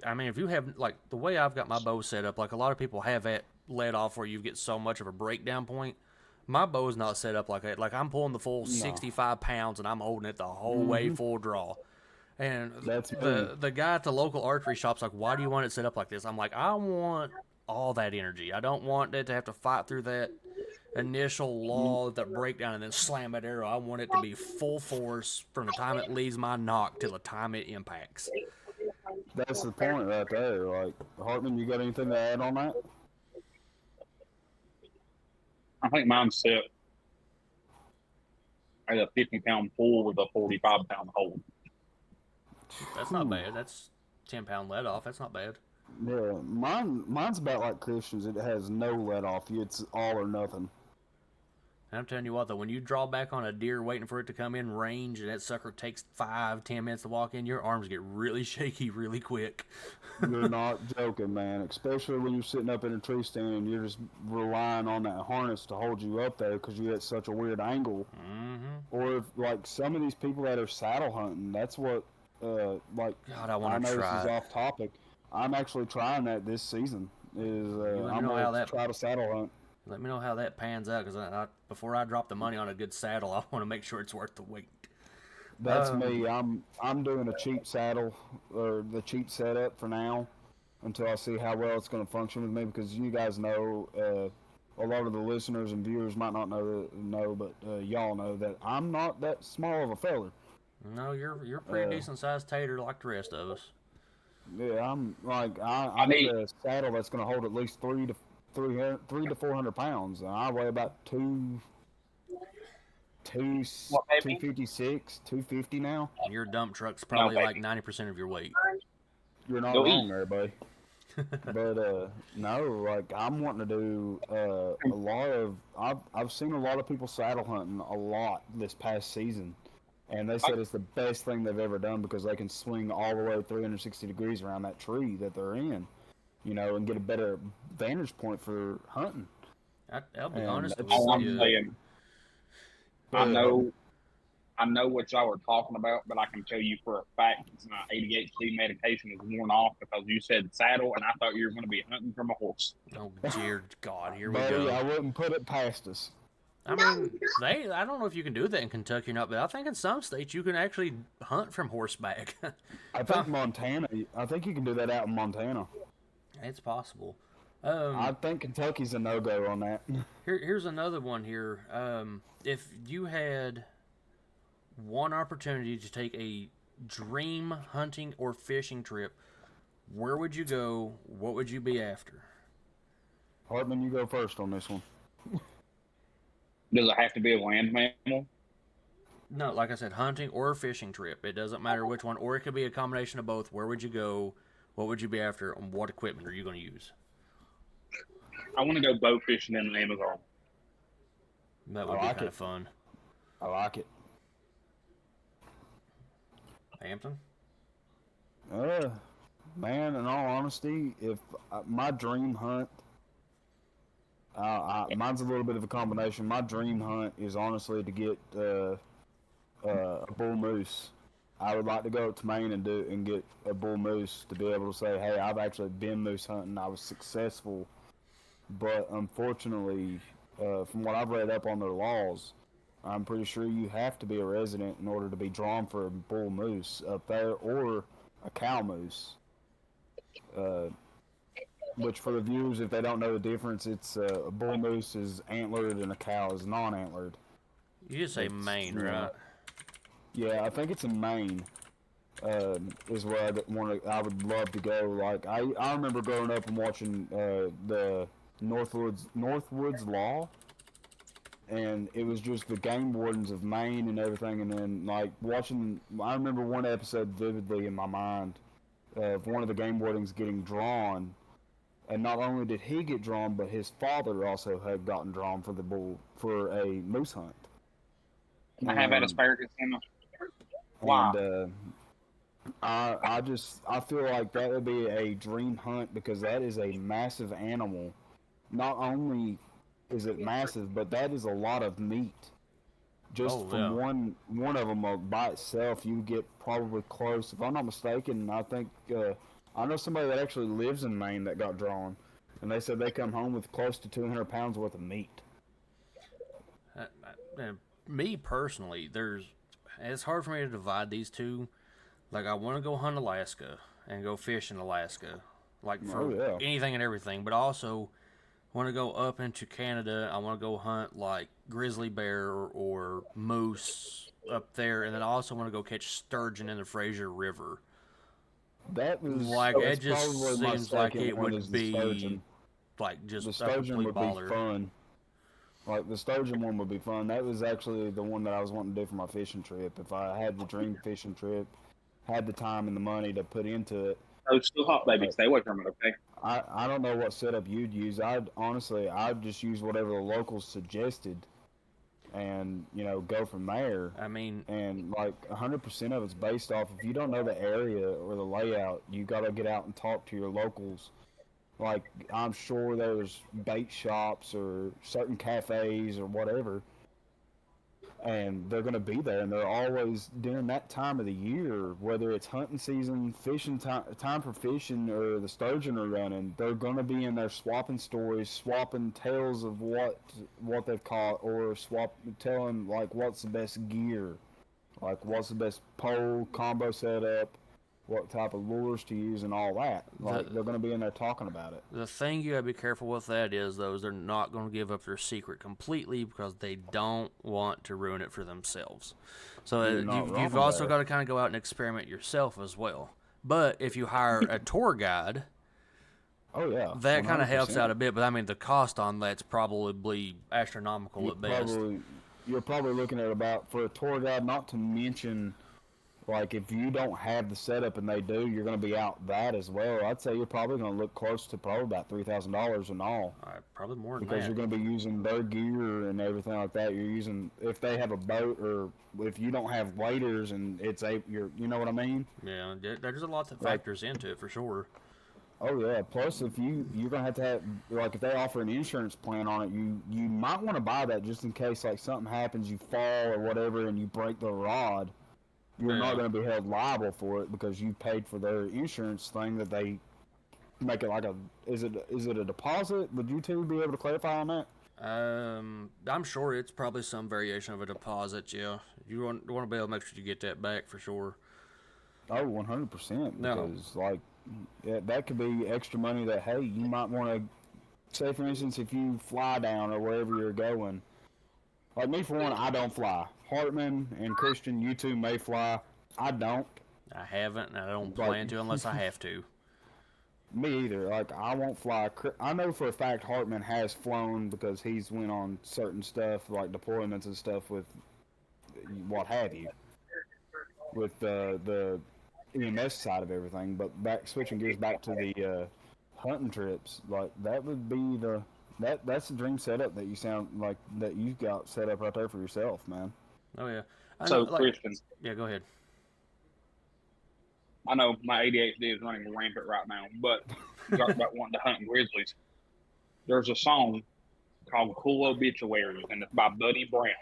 have, like, the way I've got my bow set up, like a lot of people have it let off where you get so much of a breakdown point. My bow is not set up like that. Like, I'm pulling the full 65 pounds and I'm holding it the whole way full draw. And the guy at the local archery shop's like, "Why do you want it set up like this?" I'm like, "I want all that energy. I don't want it to have to fight through that initial lull, that breakdown, and then slam that arrow. I want it to be full force from the time it leaves my nock till the time it impacts." That's the point right there. Like, Hartman, you got anything to add on that? I think mine's set at a 50-pound pull with a 45-pound hold. That's not bad. That's 10-pound let off. That's not bad. Yeah, mine's about like Christian's. It has no let off. It's all or nothing. And I'm telling you what, though, when you draw back on a deer waiting for it to come in range and that sucker takes 5-10 minutes to walk in, your arms get really shaky really quick. You're not joking, man. Especially when you're sitting up in a tree stand and you're just relying on that harness to hold you up there because you're at such a weird angle. Mm-hmm. Or if, like, some of these people that are saddle hunting, that's what, like, God, I want to know try. this is off topic. I'm actually trying that this season. I'm going to try to saddle hunt. Let me know how that pans out, because before I drop the money on a good saddle, I want to make sure it's worth the wait. That's me. I'm doing a cheap saddle, or the cheap setup for now, until I see how well it's going to function with me. Because you guys know, a lot of the listeners and viewers might not know, but y'all know that I'm not that small of a feller. No, you're a pretty decent sized tater like the rest of us. Yeah, I'm like I need a saddle that's going to hold at least 300 to 400 pounds. I weigh about 256, 250 now. Your dump truck's probably like 90% of your weight. You're not wrong there, buddy. But no, like I'm wanting to do a lot of. I've seen a lot of people saddle hunting a lot this past season, and they said it's the best thing they've ever done because they can swing all the way 360 degrees around that tree that they're in. You know, and get a better vantage point for hunting. I'll be honest with all I'm you. saying. I know what y'all are talking about, but I can tell you for a fact my ADHD medication is worn off because you said saddle, and I thought you were going to be hunting from a horse. Oh, dear God, here we Buddy, go. I wouldn't put it past us. I mean, I don't know if you can do that in Kentucky or not, but I think in some states you can actually hunt from horseback. I think Montana. I think you can do that out in Montana. It's possible. I think Kentucky's a no-go on that. Here's another one here. If you had one opportunity to take a dream hunting or fishing trip, where would you go? What would you be after? Hartman, you go first on this one. Does it have to be a land mammal? No, like I said, hunting or fishing trip. It doesn't matter which one, or it could be a combination of both. Where would you go? What would you be after? And what equipment are you going to use? I want to go bow fishing in the Amazon. That would be kind of fun. I like it. Hampton? Man, in all honesty, if my dream hunt, mine's a little bit of a combination. My dream hunt is honestly to get a bull moose. I would like to go to Maine and get a bull moose to be able to say, hey, I've actually been moose hunting. I was successful, but unfortunately, from what I've read up on their laws, I'm pretty sure you have to be a resident in order to be drawn for a bull moose up there or a cow moose. Which for the viewers, if they don't know the difference, it's a bull moose is antlered and a cow is non-antlered. You just say Maine, right? Yeah, I think it's in Maine. Is where I would love to go. Like I remember growing up and watching the Northwoods Law, and it was just the game wardens of Maine and everything. And then like watching, I remember one episode vividly in my mind of one of the game wardens getting drawn, and not only did he get drawn, but his father also had gotten drawn for a moose hunt. I have had asparagus in them. Wow. And I feel like that would be a dream hunt because that is a massive animal. Not only is it massive, but that is a lot of meat. Just from one of them by itself, you get probably close. If I'm not mistaken, I think I know somebody that actually lives in Maine that got drawn, and they said they come home with close to 200 pounds worth of meat. Me personally, it's hard for me to divide these two. Like, I want to go hunt Alaska and go fish in Alaska, like for anything and everything. But I also want to go up into Canada. I want to go hunt like grizzly bear or moose up there, and then I also want to go catch sturgeon in the Fraser River. That was like it just seems like it would be like just the sturgeon would baller. Be fun. Like the sturgeon one would be fun. That was actually the one that I was wanting to do for my fishing trip. If I had the dream fishing trip, had the time and the money to put into it. Oh, it's still hot, baby. Stay away from it, okay? I don't know what setup you'd use. I'd just use whatever the locals suggested, and go from there. I mean, and like 100% of it's based off. If you don't know the area or the layout, you gotta get out and talk to your locals. Like, I'm sure there's bait shops or certain cafes or whatever, and they're going to be there, and they're always during that time of the year, whether it's hunting season, fishing time for fishing, or the sturgeon are running, they're going to be in there swapping stories, swapping tales of what they've caught, or telling, like, what's the best gear, like, what's the best pole combo setup, what type of lures to use and all that. Like, they're going to be in there talking about it. The thing you got to be careful with that is they're not going to give up their secret completely because they don't want to ruin it for themselves. So you've also got to kind of go out and experiment yourself as well. But if you hire a tour guide, that kind of helps out a bit. But I mean, the cost on that's probably astronomical at best. You're probably looking at about, for a tour guide, not to mention, like, if you don't have the setup and they do, you're going to be out that as well. I'd say you're probably going to look close to probably about $3,000 in all. Probably more than because that. You're going to be using their gear and everything like that. You're using, if they have a boat, or if you don't have waders and you know what I mean? Yeah, there's a lot that factors into it for sure. Oh yeah. Plus, if you're going to have like, if they offer an insurance plan on it, you might want to buy that just in case, like, something happens, you fall or whatever, and you break the rod. You're not going to be held liable for it because you paid for their insurance thing that they make it like a. Is it a deposit? Would you two be able to clarify on that? I'm sure it's probably some variation of a deposit. Yeah, you want to be able to make sure you get that back for sure. Oh, 100%. Because that could be extra money that, hey, you might want to say, for instance, if you fly down or wherever you're going. Like me, for one, I don't fly. Hartman and Christian, you two may fly. I don't. I haven't, and I don't plan to unless I have to. Me either. Like, I won't fly. I know for a fact Hartman has flown because he's went on certain stuff, like deployments and stuff with what have you, with the EMS side of everything. But switching gears back to the hunting trips, like, that would be that's the dream setup that you sound like that you've got set up right there for yourself, man. Oh yeah. Christian. Yeah, go ahead. I know my ADHD is running rampant right now, but you talked about wanting to hunt grizzlies. There's a song called Cool Obituaries, and it's by Buddy Brown.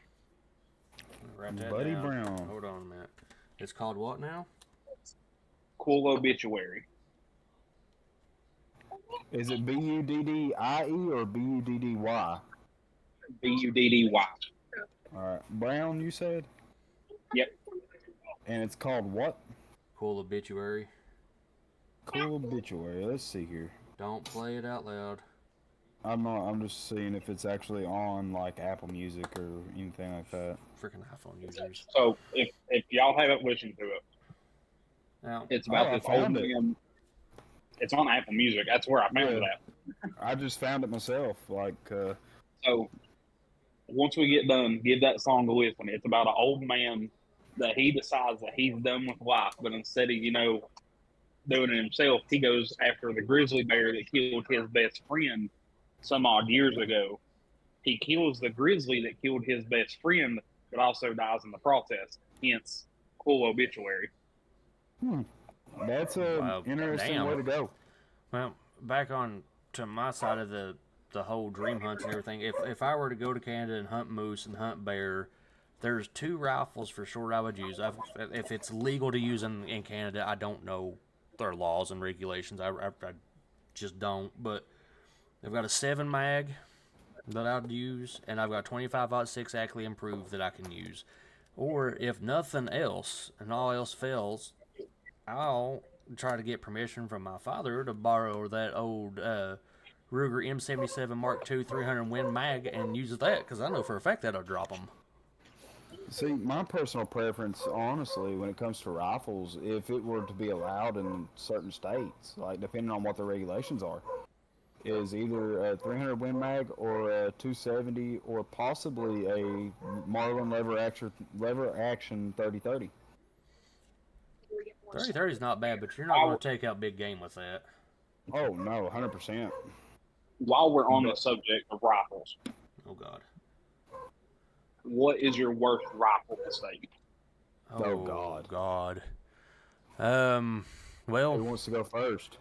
Write that Buddy down. Brown. Hold on a minute. It's called what now? Cool Obituary. Is it Buddie or Buddy? Buddy. All right, Brown, you said, Yep. and it's called what? Cool Obituary. Cool Obituary. Let's see here. Don't play it out loud. I'm not. I'm just seeing if it's actually on like Apple Music or anything like that. Freaking iPhone users. So if y'all haven't listened to it, Now, it's about I this old found it. man. It's on Apple Music. That's where I found it at. I just found it myself. Like, So once we get done, give that song a listen. It's about an old man that he decides that he's done with life, but instead of doing it himself, he goes after the grizzly bear that killed his best friend some odd years ago. He kills the grizzly that killed his best friend, but also dies in the process. Hence, Cool Obituary. that's a Wow, interesting damn. way to go. well, back on to my side of the whole dream hunts and everything. If I were to go to Canada and hunt moose and hunt bear, there's 2 rifles for sure I would use. If it's legal to use in Canada, I don't know their laws and regulations. I just don't. But I've got a 7 mag that I'd use, and I've got 25-06 Ackley improved that I can use. Or if nothing else and all else fails, I'll try to get permission from my father to borrow that old Ruger M77 Mark II 300 Win mag and use that, because I know for a fact that'll drop them. See, my personal preference, honestly, when it comes to rifles, if it were to be allowed in certain states, like depending on what the regulations are, is either a 300 Win Mag or a 270 or possibly a Marlin lever action 30-30. 30-30 is not bad, but you're not going to take out big game with that. Oh no, 100%. While we're on the subject of rifles, Oh, God. what is your worst rifle mistake? Oh, God. God. Who Well, wants to go first?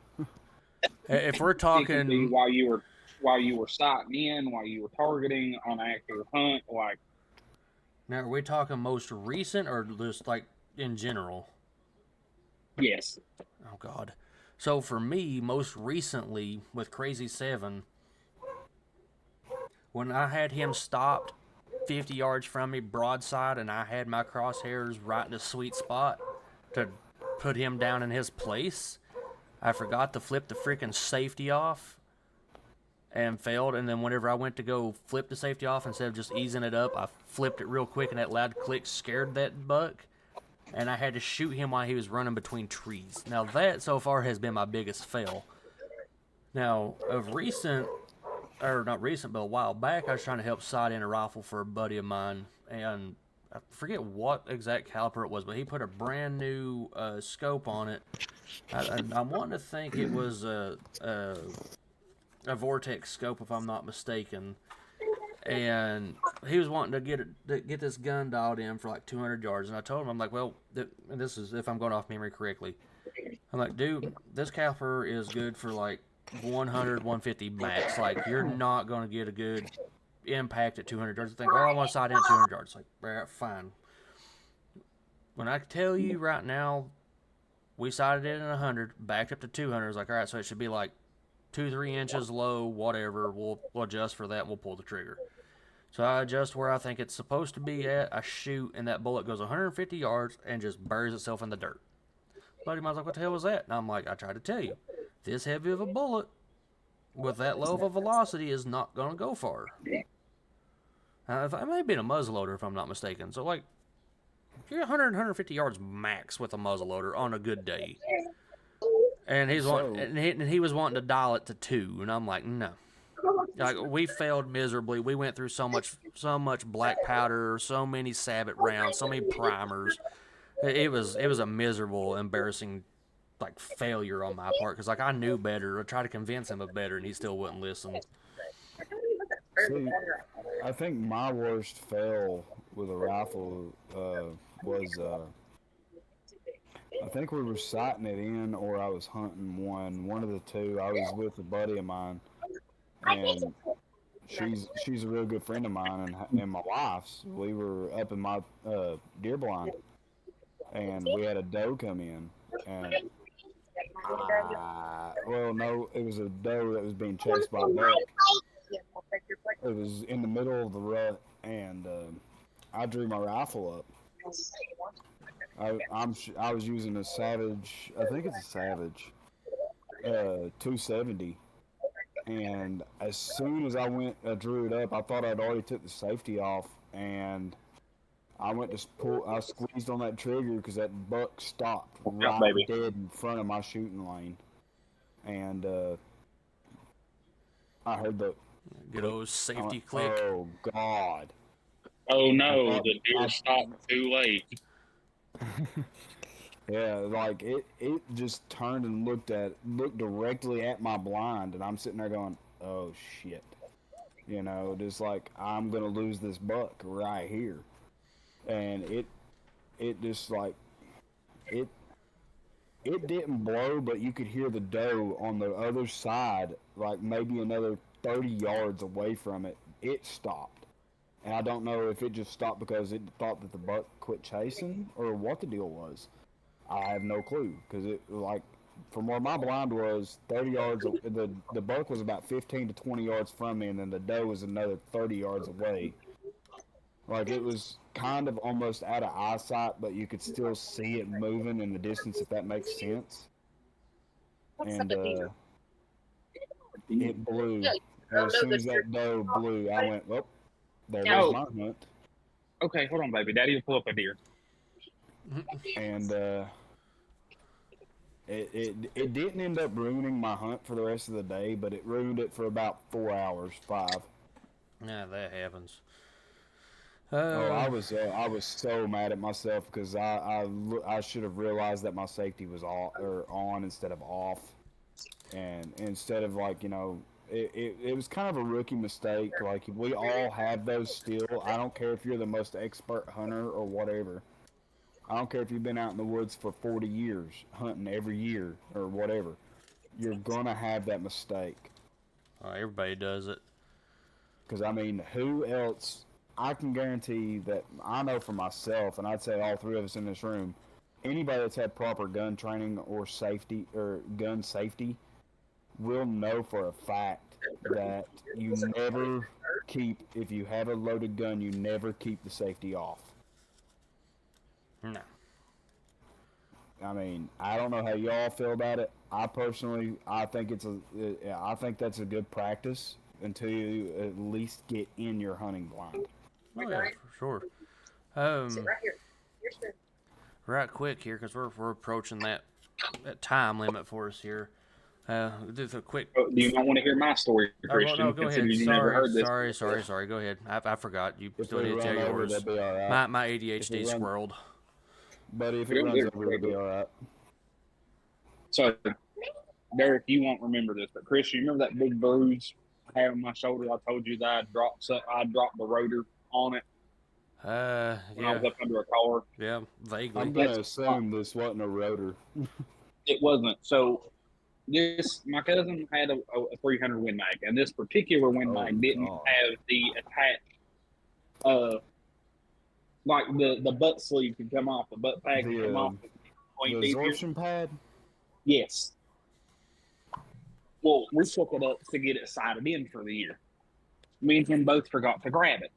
if we're It could be talking... while you were sighting in, while you were targeting on an active hunt, like Now, are we talking most recent or just like in general? yes. Oh, God. So for me, most recently with Crazy 7, when I had him stopped 50 yards from me broadside and I had my crosshairs right in the sweet spot to put him down in his place, I forgot to flip the freaking safety off and failed. And then whenever I went to go flip the safety off, instead of just easing it up, I flipped it real quick, and that loud click scared that buck. And I had to shoot him while he was running between trees. Now that so far has been my biggest fail. Now, of recent, or not recent, but a while back, I was trying to help sight in a rifle for a buddy of mine, and I forget what exact caliber it was, but he put a brand new scope on it. I'm wanting to think it was a Vortex scope, if I'm not mistaken. And he was wanting to get this gun dialed in for like 200 yards, and I told him, I'm like, well, and this is if I'm going off memory correctly. I'm like, dude, this caliper is good for like 100, 150 max. Like, you're not going to get a good impact at 200 yards. I think, oh, I want to sight in at 200 yards. Like, all right, fine. When I tell you right now, we sighted it at 100, backed up to 200. It's like, all right, so it should be like 2-3 inches low, whatever. We'll adjust for that, and we'll pull the trigger. So I adjust where I think it's supposed to be at. I shoot, and that bullet goes 150 yards and just buries itself in the dirt. Buddy of mine's like, what the hell was that? And I'm like, I tried to tell you, this heavy of a bullet with that low of a velocity is not going to go far. I may have been a muzzleloader, if I'm not mistaken. So, like, you're 100, 150 yards max with a muzzleloader on a good day. And he was wanting to dial it to 2, and I'm like, no. Like, we failed miserably. We went through so much black powder, so many sabot rounds, so many primers. It was a miserable, embarrassing, like, failure on my part, because like I knew better. I tried to convince him of better, and he still wouldn't listen. See, I think my worst fail with a rifle was I think we were sighting it in, or I was hunting one of the two. I was with a buddy of mine, and she's a real good friend of mine, and my wife's. We were up in my deer blind, and we had a doe come in, and well, no, it was a doe that was being chased by a buck. It was in the middle of the rut, and I drew my rifle up. I was using a Savage. I think it's a Savage 270. And as soon as I drew it up, I thought I'd already took the safety off, and I went to pull. I squeezed on that trigger because that buck stopped right dead in front of my shooting lane, and I heard the good old safety click. Oh God! Oh no, the deer stopped too late. Yeah, like it just turned and looked directly at my blind, and I'm sitting there going, "Oh shit," just like I'm gonna lose this buck right here, and it just like it didn't blow, but you could hear the doe on the other side, like maybe another 30 yards away from it. It stopped, and I don't know if it just stopped because it thought that the buck quit chasing or what the deal was. I have no clue because it like from where my blind was 30 yards. The buck was about 15 to 20 yards from me, and then the doe was another 30 yards away. Like it was kind of almost out of eyesight, but you could still see it moving in the distance, if that makes sense. And it blew. And as soon as that doe blew, I went, "Well, there goes my hunt." Okay, hold on, baby. Daddy will pull up a deer. And it didn't end up ruining my hunt for the rest of the day, but it ruined it for about 4 hours, 5. Yeah, that happens. I was so mad at myself because I should have realized that my safety was on instead of off, and instead of it was kind of a rookie mistake. Like we all have those still. I don't care if you're the most expert hunter or whatever. I don't care if you've been out in the woods for 40 years hunting every year or whatever. You're gonna have that mistake. Everybody does it. Because I mean, who else? I can guarantee that I know for myself, and I'd say all three of us in this room, anybody that's had proper gun training or safety or gun safety will know for a fact that you never keep, if you have a loaded gun, you never keep the safety off. No. I mean, I don't know how y'all feel about it. I personally, I think that's a good practice until you at least get in your hunting blind. Oh yeah, for sure. Sit right here. Here's food. Right quick here, because we're approaching that time limit for us here. Do the quick. Do you not want to hear my story, Christian? No, go ahead. You never heard this. Sorry. Go ahead. I forgot. You If still we need to tell run over, yours. that'd be all right. My ADHD squirreled. Buddy, if it runs over, it'll be all right. So, Derek, you won't remember this, but Christian, you remember that big bruise I had on my shoulder? I told you that I dropped the rotor on it when I was up under a car. Yeah, vaguely. I'm gonna assume this wasn't a rotor. It wasn't. So my cousin had a 300 Win Mag, and this particular Win Mag didn't have the attached, like the butt sleeve can come off, the butt pad can come off. The absorption pad? Yes. Well, we took it up to get it sighted in for the year. Me and him both forgot to grab it.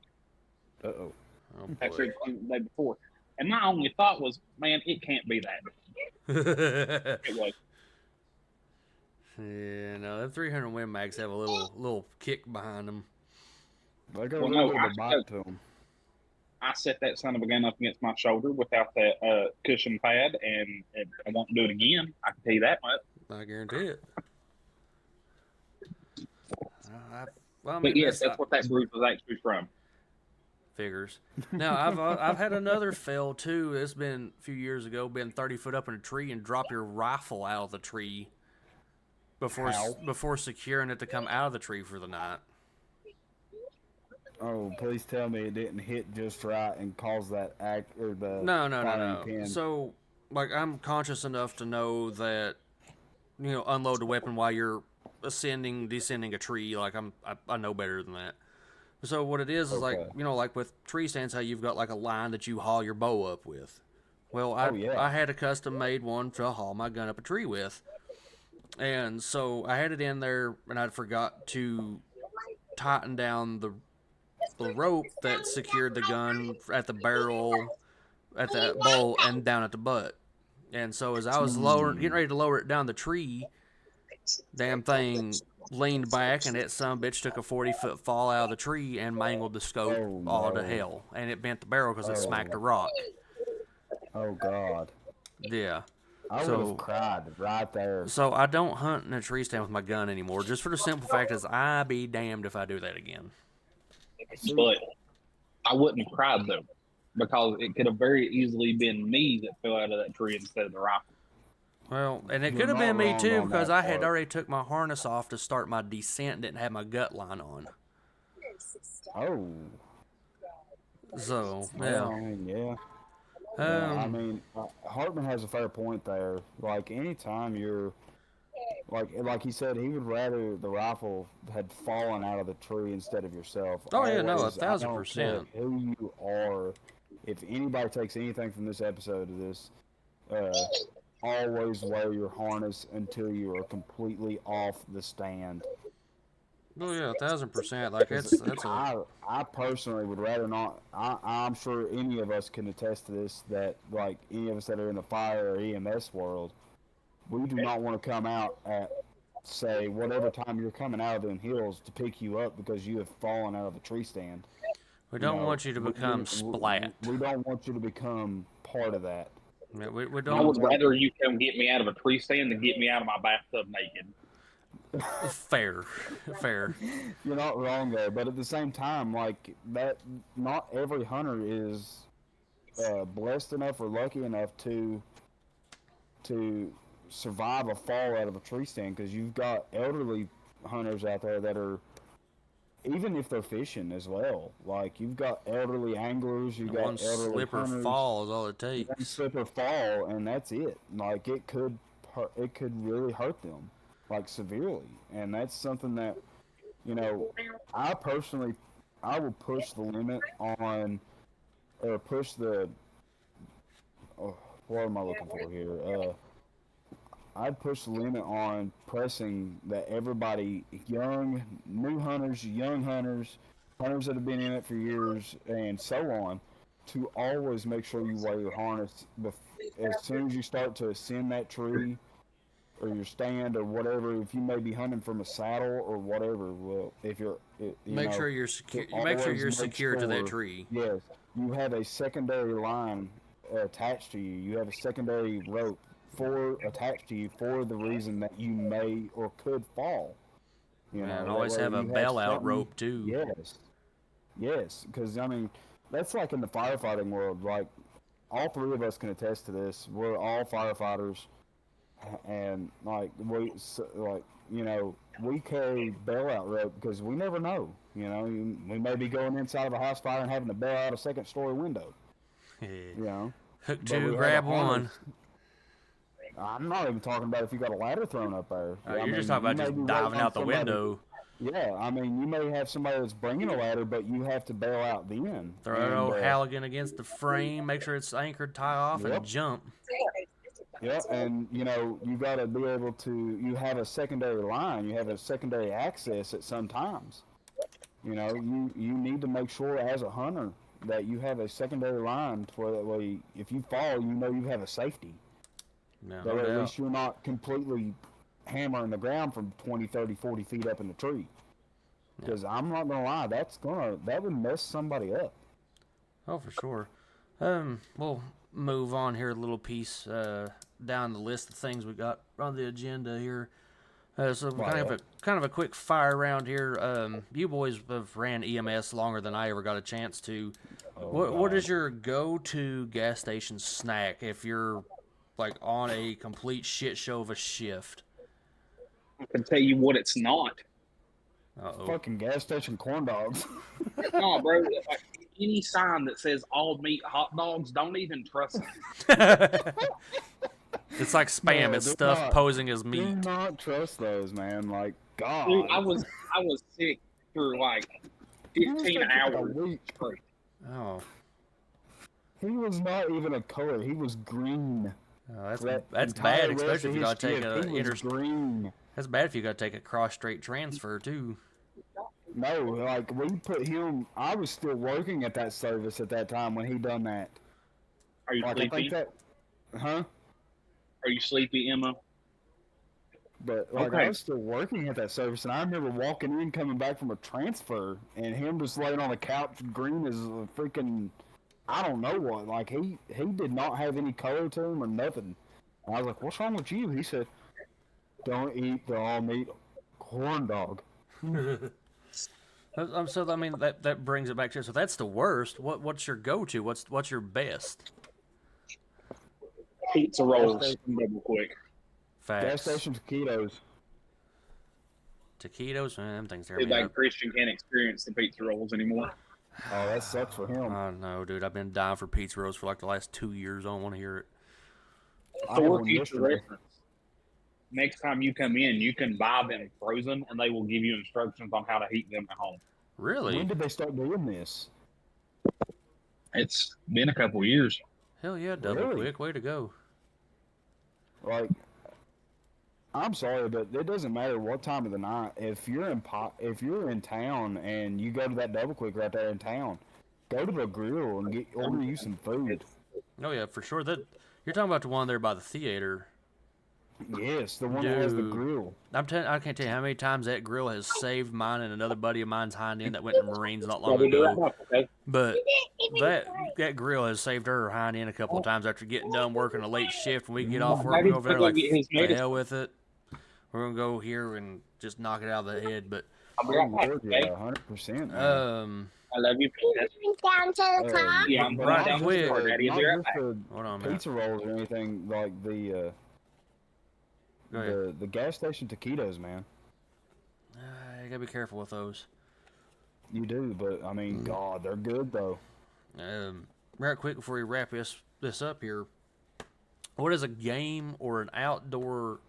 Uh-oh. Actually, the day before. And my only thought was, man, it can't be that big. It was. Yeah, no, them 300 Win Mags have a little kick behind them. They got a little bit of a bite to them. I set that son of a gun up against my shoulder without that cushion pad, and I won't do it again. I can tell you that much. I guarantee it. But yes, that's what that bruise was actually from. Figures. Now I've had another fail too. It's been a few years ago. Been 30 foot up in a tree and drop your rifle out of the tree before securing it to come out of the tree for the night. Oh, please tell me it didn't hit just right and cause that act or the No. pin. So like I'm conscious enough to know that, you know, unload the weapon while you're ascending, descending a tree. Like I know better than that. So what it is like, Okay. you know, like with tree stands, how you've got like a line that you haul your bow up with. Well, I Oh, yeah. I had a custom made one to haul my gun up a tree with, and so I had it in there, and I forgot to tighten down the rope that secured the gun at the barrel, at the bowl, and down at the butt. And so as I was getting ready to lower it down the tree, damn thing leaned back, and that son bitch took a 40-foot fall out of the tree and mangled the scope Oh, all to no. hell, and it bent the barrel because it smacked a Oh. rock. Oh, God. Yeah. I would have cried right there. So I don't hunt in a tree stand with my gun anymore, just for the simple fact is I be damned if I do that again. But I wouldn't have cried though, because it could have very easily been me that fell out of that tree instead of the rifle. Well, and it You're could have not been me wrong too, on because that I had part. already took my harness off to start my descent and didn't have my gut line on. Oh. So, Well, yeah. I mean, yeah. Yeah, I mean, Hartman has a fair point there. Like, anytime you're, like he said, he would rather the rifle had fallen out of the tree instead of yourself. Oh, yeah, no, Always, I don't care 1,000%. who you are. If anybody takes anything from this episode of this, always wear your harness until you are completely off the stand. Oh, yeah, 1,000%. Like, that's a. I personally would rather not. I'm sure any of us can attest to this. That like any of us that are in the fire or EMS world, we do not want to come out at say whatever time you're coming out of them hills to pick you up because you have fallen out of a tree stand. We don't want you to become splat. We don't want you to become part of that. Yeah, we I don't. would rather you come get me out of a tree stand than get me out of my bathtub naked. Fair. You're not wrong there, but at the same time, like that, not every hunter is blessed enough or lucky enough to survive a fall out of a tree stand, because you've got elderly hunters out there that are, even if they're fishing as well, like you've got elderly anglers, you've got One elderly slip or hunters, fall is all it one takes. slip or fall, and that's it. Like it could really hurt them, like severely, and that's something that, you know, I personally, I will push the limit on, or push the, what am I looking for here? I'd push the limit on pressing that everybody, new hunters, young hunters, hunters that have been in it for years, and so on, to always make sure you wear your harness as soon as you start to ascend that tree or your stand or whatever. If you may be hunting from a saddle or whatever, well, if you're, Make sure you're secure. Make sure you're secure to that sure, tree. yes, you have a secondary line attached to you. You have a secondary rope attached to you for the reason that you may or could fall. You know, And that always way have a you bailout something- rope too. Yes, because I mean, that's like in the firefighting world. Like all three of us can attest to this. We're all firefighters, and like we carry bailout rope because we never know. You know, we may be going inside of a house fire and having to bail out a second-story window. You know, Hook but we two, have grab a one. harness. I'm not even talking about if you got a ladder thrown up there. You're just talking about just diving out the window. Yeah, I mean, you may have somebody that's bringing a ladder, but you have to bail out then. Throw that old Halligan against the frame, make sure it's anchored, tie off, Yep. and jump. Yeah, and you know, you got to be able to. You have a secondary line. You have a secondary access at some times. You know, you need to make sure as a hunter that you have a secondary line to where that way, if you fall, you know you have a safety. No, That way, no at doubt. least you're not completely hammering the ground from 20, 30, 40 feet up in the tree. Because I'm not gonna lie, that would mess somebody up. Oh, for sure. We'll move on here a little piece down the list of things we got on the agenda here. So kind of a quick fire round here. You boys have ran EMS longer than I ever got a chance to. What is your go-to gas station snack if you're like on a complete shit show of a shift? I can tell you what it's not. Uh-oh. Fucking gas station corn dogs. No, bro. any sign that says all meat hot dogs, don't even trust it. It's like spam. No, It's do stuff not. posing as Do meat. not trust those, man. Like, God. Dude, I was sick for like He was 15 sick for like a hours week. straight. Oh, He was not even a color. He was green. that's That bad, entire especially rest if of you his gotta take shift, a he was green. That's bad if you gotta take a cross straight transfer too. No, like we put him. I was still working at that service at that time when he done that. Are you Like I sleepy? think that, huh? Are you sleepy, Emma? But like Okay. I was still working at that service, and I remember walking in, coming back from a transfer, and him just laying on the couch, green as a freaking, I don't know what. Like he did not have any color to him or nothing. And I was like, "What's wrong with you?" He said, "Don't eat the all meat corn dog." So I mean that brings it back to, so that's the worst. What's your go to? What's your best? Pizza rolls, double quick. Gas Facts. station taquitos. Taquitos, man, them things tear Dude, me like up. Christian can't experience the pizza rolls anymore. Oh, that sucks for him. I know, dude. I've been dying for pizza rolls for like the last 2 years. I don't want to hear it. I had For one future yesterday. reference, next time you come in, you can buy them frozen, and they will give you instructions on how to heat them at home. Really? When did they start doing this? It's been a couple years. Hell yeah, double Really? quick. Way to go. Like, I'm sorry, but it doesn't matter what time of the night. If you're in town and you go to that double quick right there in town, go to the grill and order you some food. Oh yeah, for sure. That you're talking about the one there by the theater. Yes, the one that has the Dude. grill. I can't tell you how many times that grill has saved mine and another buddy of mine's hind end that went to Marines not long ago. Okay. But that grill has saved her hind end a couple of times after getting done working a late shift. When we get off work, we go over there like, Get his the hell medicine. with it. We're gonna go here and just knock it out of the head. But I'll be right back, Lord, okay? yeah, 100%. I love you, Peanut. Down to the top. Yeah, I'm Right going down quick. the floor, Daddy. I'll Not be right just back. the hold on a minute. pizza rolls or anything like Go ahead. the gas station taquitos, man. You gotta be careful with those. You do, but I mean, God, they're good though. Right quick before we wrap this up here, what is a game or an outdoor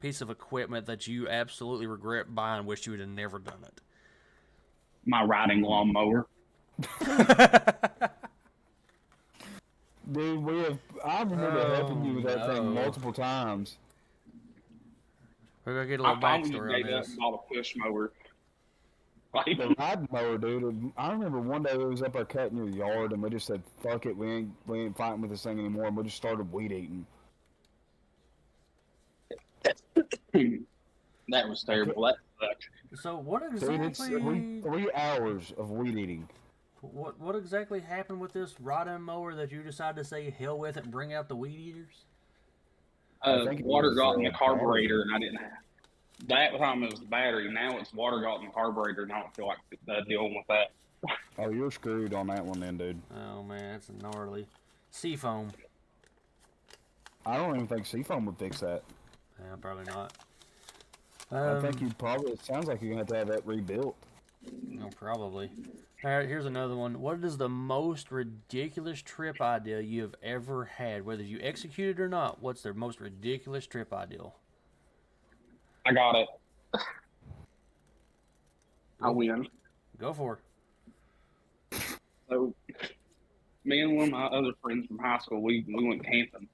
piece of equipment that you absolutely regret buying and wish you would have never done it? My riding lawnmower. Dude, I remember helping you with that no. thing multiple times. We're gonna get a I little finally backstory on gave up this. and bought a push mower. Like, The riding mower, dude. I remember one day we was up our cutting your yard, and we just said, "Fuck it, we ain't fighting with this thing anymore," and we just started weed eating. that was terrible. That sucked. So what Dude, it's exactly? 3 hours of weed eating. What exactly happened with this riding mower that you decided to say hell with it and bring out the weed eaters? I think it Water was, got in the battery. carburetor, and I didn't have. That time it was the battery. Now it's water got in the carburetor, and I don't feel like dealing with that. Oh, you're screwed on that one then, dude. Oh man, that's gnarly. Seafoam. I don't even think Seafoam would fix that. Yeah, probably not. I think you probably. It sounds like you're gonna have to have that rebuilt. No, probably. All right, here's another one. What is the most ridiculous trip idea you have ever had? Whether you executed or not, what's the most ridiculous trip idea? I got it. I win. Go for it. So, me and one of my other friends from high school, we went camping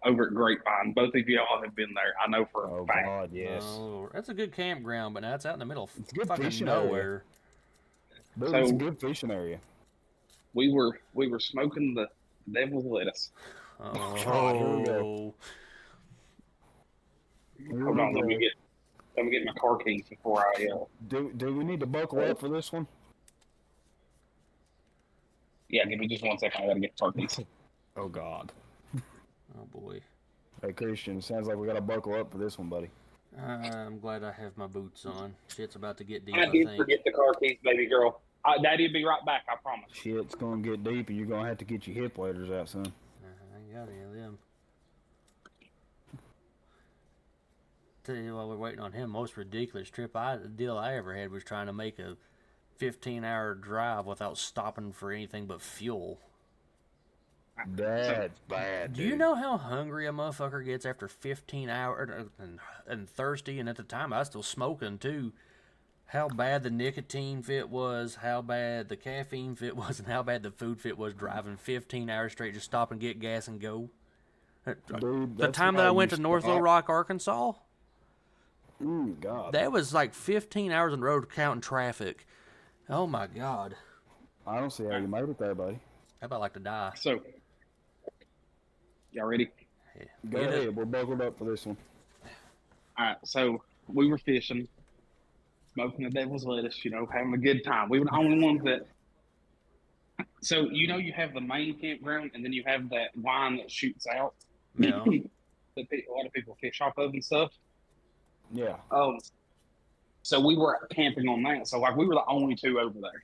over at Grapevine. Both of y'all have been there. I know for Oh a fact. God, yes. Oh, that's a good campground, but now it's out in the middle of It's a good fucking fishing area. nowhere. Dude, So- it's a good fishing area. We were smoking the devil's lettuce. God, here we Oh, Hold on, let me get my car keys before I Do we need to buckle up for this one? Yeah, give me just 1 second. I gotta get the car keys. Oh God. oh boy. Hey Christian, it sounds like we gotta buckle up for this one, buddy. I'm glad I have my boots on. Shit's about to get deep, I I did think. forget the car keys, baby girl. Daddy'll be right back. I promise. Shit's gonna get deep, and you're gonna have to get your hip waders out, son. I ain't got any of them. Tell you while we're waiting on him, most ridiculous deal I ever had was trying to make a 15-hour drive without stopping for anything but fuel. That's bad. Do you know how hungry a motherfucker gets after 15 hours and thirsty? And at the time, I was still smoking too. How bad the nicotine fit was, how bad the caffeine fit was, and how bad the food fit was driving 15 hours straight, just stop and get gas and go. Dude, The time that I went to North Little Rock, Arkansas, God. that was like 15 hours on the road counting traffic. Oh my God. I don't see how you made it there, buddy. How about like to die? So, y'all ready? Yeah. Go ahead. We're buckled up for this one. All right. So we were fishing, smoking the devil's lettuce, having a good time. We were the only ones that. So you have the main campground, and then you have that line that shoots out. Yeah. That a lot of people fish off of and stuff. Yeah. So we were camping on that. So we were the only two over there.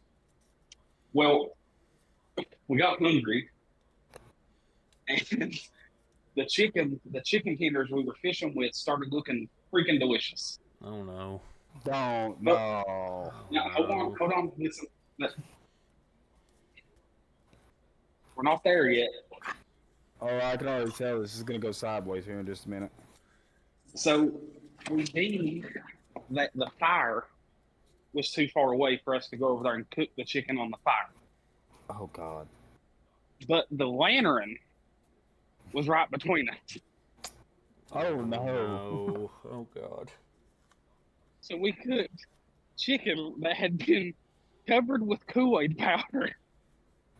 Well, we got hungry, and the chicken tenders we were fishing with started looking freaking delicious. Oh no. Don't. No. Now, hold on. Listen. We're not there yet. Oh, I can already tell this is going to go sideways here in just a minute. So we deemed that the fire was too far away for us to go over there and cook the chicken on the fire. Oh, God. But the lantern was right between us. Oh, no. No. Oh God. So we cooked chicken that had been covered with Kool-Aid powder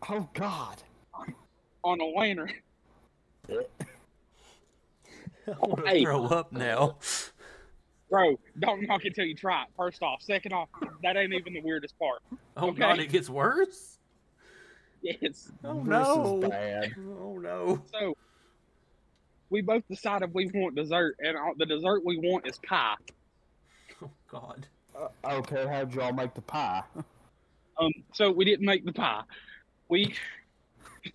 Oh, God. on a lantern. I want to Hey. throw up now. Bro, don't knock it till you try it. First off. Second off, that ain't even the weirdest part. Oh Okay. God, it gets worse. Yes. Oh This no. is bad. Oh no. So we both decided we want dessert, and the dessert we want is pie. Oh God. Okay, how'd y'all make the pie? So we didn't make the pie. We I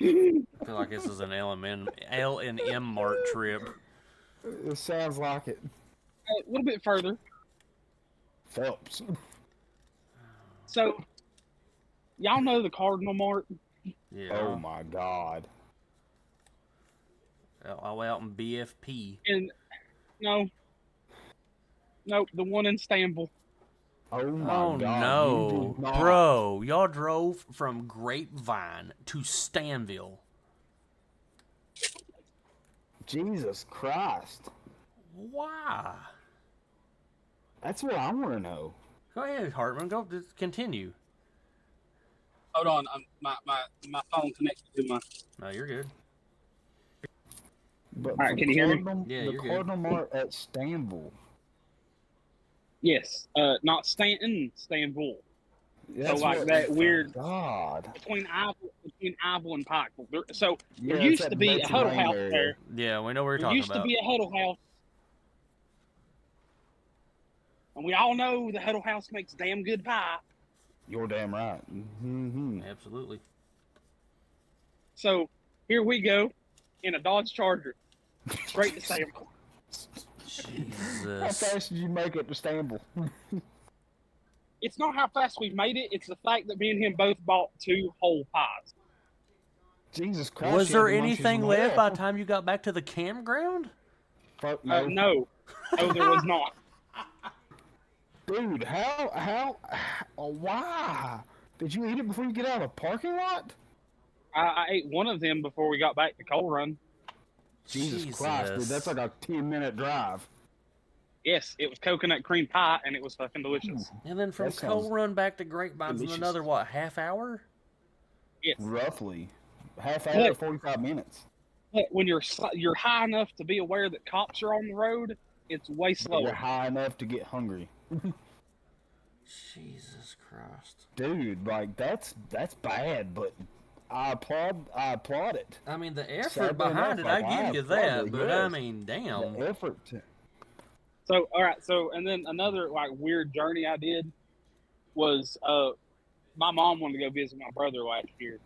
feel like this is an L&M Mart trip. It sounds like it. a little bit further. Phelps. So y'all know the Cardinal Mart? Yeah. Oh, my God. All out in BFP. And no, the one in Stanville. Oh, my Oh God. no, You did not. bro! Y'all drove from Grapevine to Stanville. Jesus Christ. Why? That's what I want to know. Go ahead, Hartman. Go. Just continue. Hold on, my phone connected to my. No, you're good. But All right, from can you hear me? Cardinal- Yeah, the you're good. Cardinal Mart at Stanville. Yes, not Stanton, Stanville. That's like what- that weird- God. Between Ivel and Pikeville. So Yeah, there it's used that to be a Betsy huddle Lane house area. there. Yeah, we know what you're There talking used about. to be a huddle house. And we all know the huddle house makes damn good pie. You're damn right. Mm-hmm. Absolutely. So here we go in a Dodge Charger. Straight to Stanville. How Jesus. fast did you make it to Stanville? It's not how fast we made it. It's the fact that me and him both bought 2 whole pies. Jesus Christ. Was you had there the munchies anything on left that. by the time you got back to the campground? Fuck No, no. there was not. Dude, why? Did you eat it before you get out of the parking lot? I ate one of them before we got back to Coal Run. Jesus Christ, dude, that's like a 10-minute drive. Yes, it was coconut cream pie, and it was fucking delicious. And then from That sounds Coal Run back to Grapevine's in delicious. another, what, half hour? Yes, Roughly. Half hour, Look. 45 minutes. but when you're high enough to be aware that cops are on the road, it's way You're slower. high enough to get hungry. Jesus Christ. Dude, like, that's bad, but I applaud it. I mean, the effort Sadly behind enough, it, like, I I give you that, probably but I yes. mean, damn. The effort to... So, all right. So, and then another like weird journey I did was my mom wanted to go visit my brother last year,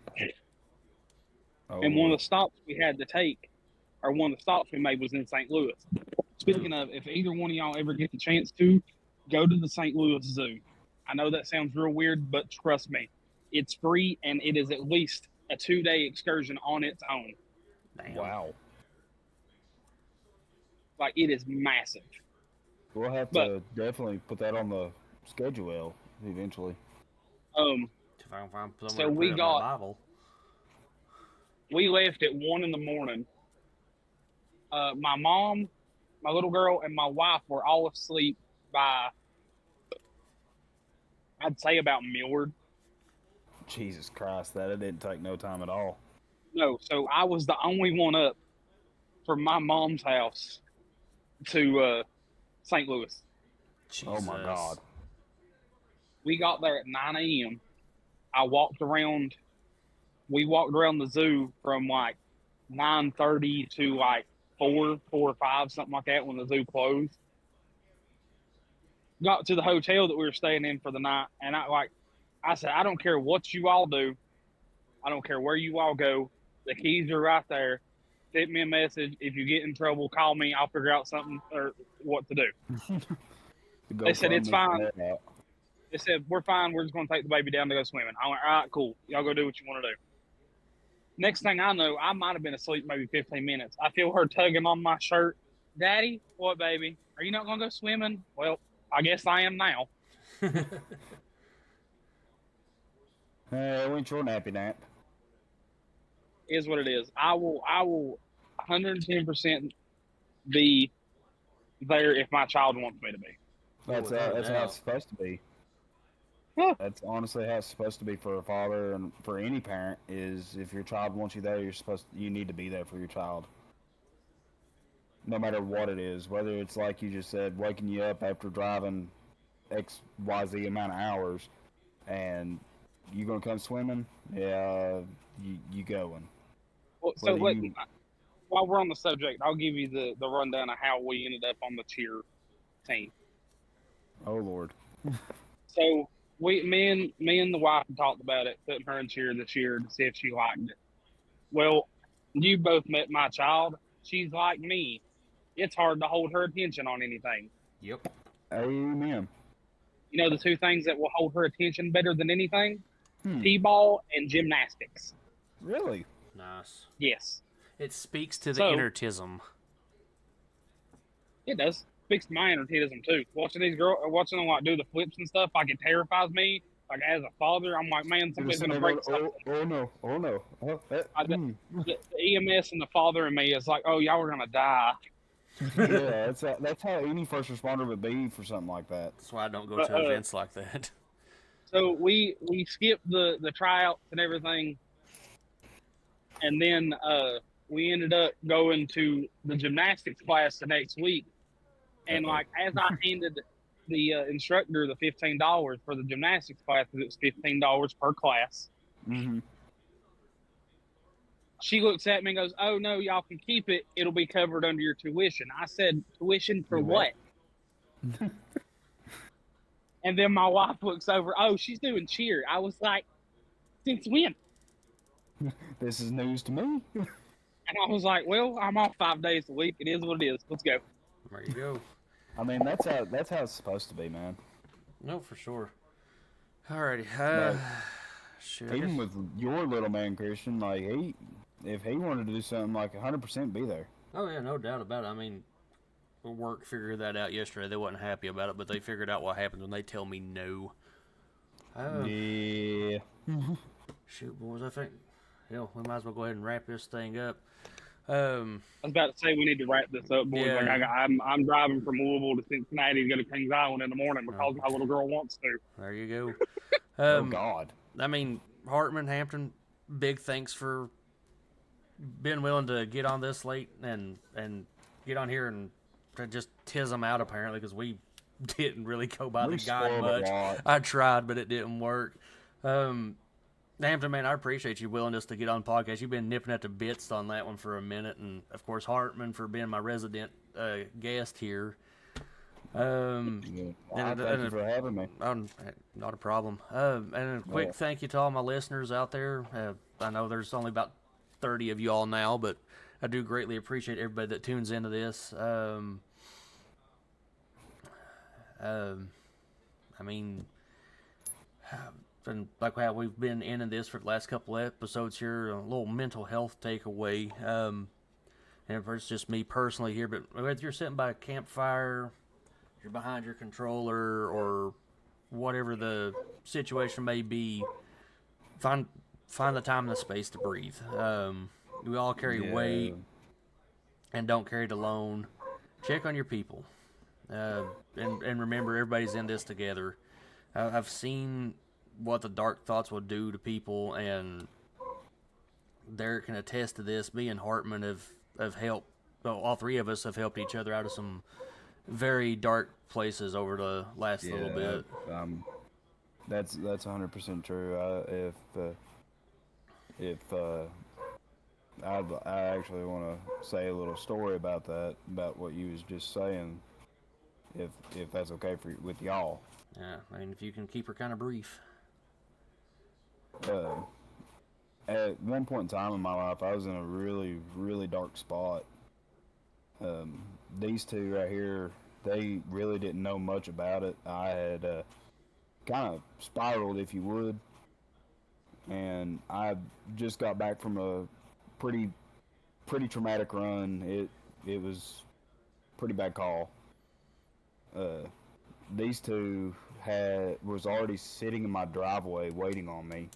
Oh, and one of the stops we had to take, or one of the stops we made was in St. Louis. Speaking of, if either one of y'all ever get the chance to, go to the St. Louis Zoo. I know that sounds real weird, but trust me, it's free and it is at least a 2-day excursion on its own. Damn. Wow. Like, it is massive. We'll have to definitely put that on the schedule eventually. If I can find somewhere So to we put up got- my Bible. We left at 1 a.m. My mom, my little girl, and my wife were all asleep by, I'd say, about Millward. Jesus Christ, that it didn't take no time at all. No, so I was the only one up from my mom's house to St. Louis. Oh my Jesus. God. We got there at 9 a.m. We walked around the zoo from like 9:30 to like 4 or 5, something like that, when the zoo closed. Got to the hotel that we were staying in for the night, and I said, I don't care what you all do. I don't care where you all go. The keys are right there. Send me a message. If you get in trouble, call me. I'll figure out something or what to do. They said, it's fine. They said, we're fine. We're just going to take the baby down to go swimming. I went, all right, cool. Y'all go do what you want to do. Next thing I know, I might have been asleep maybe 15 minutes. I feel her tugging on my shirt. Daddy, what, baby? Are you not going to go swimming? Well, I guess I am now. When's your nappy nap? Is what it is. I will 110% be there if my child wants me to be. That's without a how doubt. it's supposed to be. Huh. That's honestly how it's supposed to be for a father and for any parent. Is if your child wants you there, you need to be there for your child. No matter what it is, whether it's like you just said, waking you up after driving XYZ amount of hours, and you gonna come swimming? Yeah, you going. Well, so Whether you- while we're on the subject, I'll give you the rundown of how we ended up on the cheer team. Oh Lord. So me and the wife talked about it, putting her in cheer this year to see if she liked it. Well, you both met my child. She's like me. It's hard to hold her attention on anything. Yep. Amen. You know the two things that will hold her attention better than anything? Hmm. T-ball and gymnastics. Really? Nice. Yes, It speaks to the So- innertism. it does. Speaks to my innertism too. Watching them like do the flips and stuff, like it terrifies me. Like as a father, I'm like, man, somebody's gonna break something. Oh no! Oh no! The EMS and the father in me is like, oh, y'all are gonna die. Yeah, that's how any first responder would be for something like that. That's why I don't go But, to events like that. So we skipped the tryouts and everything, and then we ended up going to the gymnastics class the next week. And Uh-oh. like as I handed the instructor the $15 for the gymnastics class, because it was $15 per class, Mm-hmm. she looks at me and goes, "Oh no, y'all can keep it. It'll be covered under your tuition." I said, "Tuition for You what?" And then my wife looks over. Oh, she's doing cheer. I was like, "Since when?" This is news to me. And I was like, "Well, I'm off 5 days a week. It is what it is. Let's go." There you go. I mean, that's how it's supposed to be, man. No, for sure. Alrighty. Like, Shit. I Even guess- with your little man, Christian, like if he wanted to do something, like 100% be there. Oh yeah, no doubt about it. I mean, work figured that out yesterday. They wasn't happy about it, but they figured out what happens when they tell me no. Yeah. Shoot, boys, I think, hell, we might as well go ahead and wrap this thing up. I was about to say we need to wrap this up, boys. Yeah. Like I'm driving from Louisville to Cincinnati to go to Kings Island in the morning because my little girl wants to. There you go. Oh God. I mean, Hartman, Hampton, big thanks for being willing to get on this late and get on here and to just tiz them out, apparently, because we didn't really go by We the guide spoiled a much. lot. I tried, but it didn't work. Hampton, man, I appreciate your willingness to get on the podcast. You've been nipping at the bits on that one for a minute, and of course Hartman for being my resident guest here. Yeah. And- Thank you for having me. Not a problem. And a quick thank you to all my listeners out there. I know there's only about 30 of you all now, but I do greatly appreciate everybody that tunes into this. I mean, and like how we've been ending this for the last couple of episodes here, a little mental health takeaway. And if it's just me personally here, but whether you're sitting by a campfire, you're behind your controller, or whatever the situation may be, find the time and the space to breathe. We all carry weight and don't carry it alone. Check on your people, and remember everybody's in this together. I've seen what the dark thoughts will do to people, and Derek can attest to this. Me and Hartman have helped. Well, all three of us have helped each other out of some very dark places over the last little bit. That's 100% true. I actually want to say a little story about that, about what you was just saying, if that's okay with y'all. Yeah, I mean, if you can keep her kind of brief. At one point in time in my life, I was in a really, really dark spot. These two right here, they really didn't know much about it. I had kind of spiraled, if you would, and I just got back from a pretty traumatic run. It was a pretty bad call. These two was already sitting in my driveway waiting on me,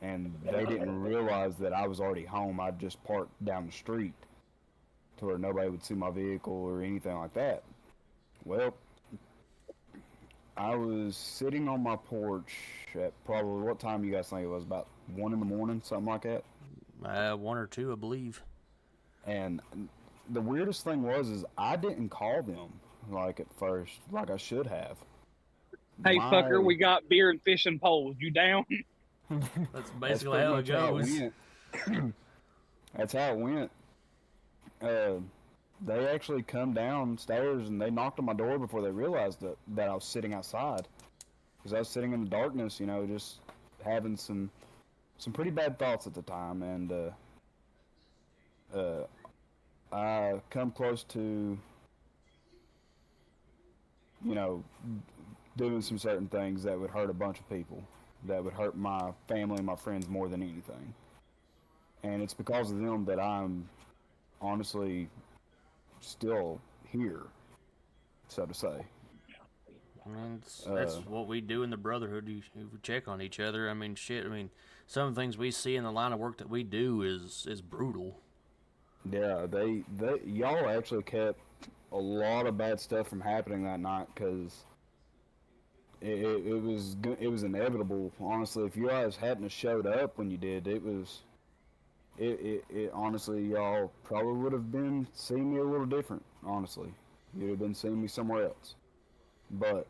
and they didn't realize that I was already home. I just parked down the street to where nobody would see my vehicle or anything like that. Well, I was sitting on my porch at probably, what time you guys think it was? About 1 in the morning, something like that? 1 or 2, I believe. And the weirdest thing is I didn't call them, like, at first, like I should have. Hey, fucker, we got beer and fishing poles. You down? That's basically how it goes. That's how it went. They actually come downstairs and they knocked on my door before they realized that I was sitting outside. Because I was sitting in the darkness, you know, just having some pretty bad thoughts at the time. And I come close to, you know, doing some certain things that would hurt a bunch of people, that would hurt my family and my friends more than anything. And it's because of them that I'm honestly still here, so to say. I mean, that's what we do in the brotherhood. We check on each other. I mean, shit. I mean, some of the things we see in the line of work that we do is brutal. Yeah, y'all actually kept a lot of bad stuff from happening that night, because it was inevitable. Honestly, if you guys hadn't have showed up when you did, it honestly, y'all probably would have been seeing me a little different. Honestly, you'd have been seeing me somewhere else. But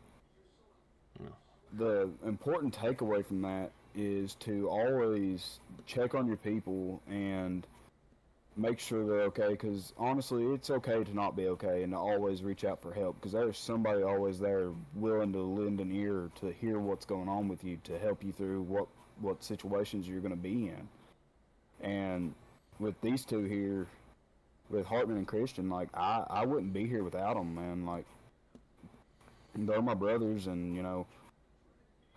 the important takeaway from that is to always check on your people and make sure they're okay, because honestly, it's okay to not be okay, and to always reach out for help, because there's somebody always there willing to lend an ear to hear what's going on with you, to help you through what situations you're going to be in. And with these two here, with Hartman and Christian, like, I wouldn't be here without them, man. Like, they're my brothers, and, you know,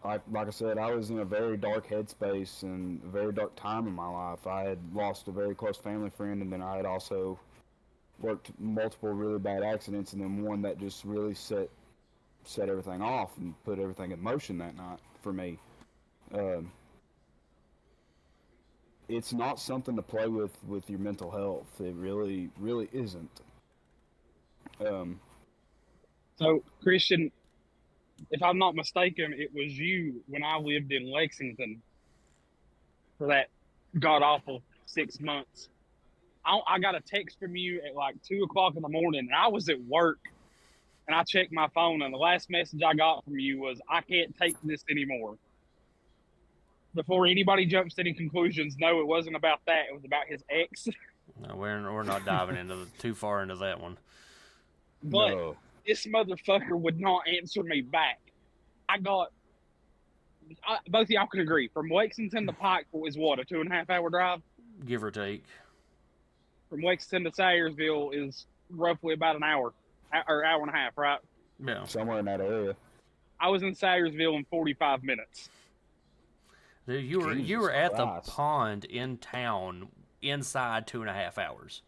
like I said, I was in a very dark headspace and a very dark time in my life. I had lost a very close family friend, and then I had also worked multiple really bad accidents, and then one that just really set everything off and put everything in motion that night for me. It's not something to play with your mental health. It really, really isn't. So, Christian, if I'm not mistaken, it was you when I lived in Lexington for that god-awful 6 months. I got a text from you at like 2 o'clock in the morning, and I was at work, and I checked my phone, and the last message I got from you was, "I can't take this anymore." Before anybody jumps to any conclusions, no, it wasn't about that. It was about his ex. No, we're not diving into too far into that one. But No. this motherfucker would not answer me back. Both of y'all can agree. From Lexington to Pikeville is what, a 2.5 hour drive? Give or take. From Lexington to Sayersville is roughly about an hour, or hour and a half, right? Yeah. Somewhere in that area. I was in Sayersville in 45 minutes. Dude, you were Jesus at the Christ. pond in town inside 2.5 hours.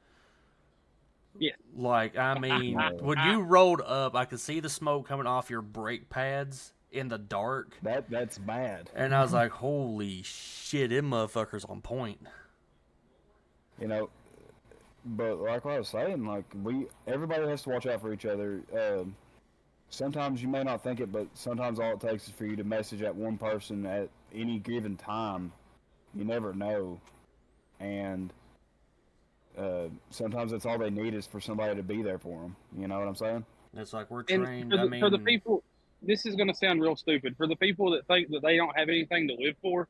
Yeah. Like, I mean, Yeah. when you rolled up, I could see the smoke coming off your brake pads in the dark. That's bad. And I was like, holy shit, them motherfuckers on point. You know, but like what I was saying, like everybody has to watch out for each other. Sometimes you may not think it, but sometimes all it takes is for you to message that one person at any given time. You never know, and sometimes that's all they need is for somebody to be there for them. You know what I'm saying? It's like we're And trained. for the people, this is going to sound real stupid. For the people that think that they don't have anything to live for,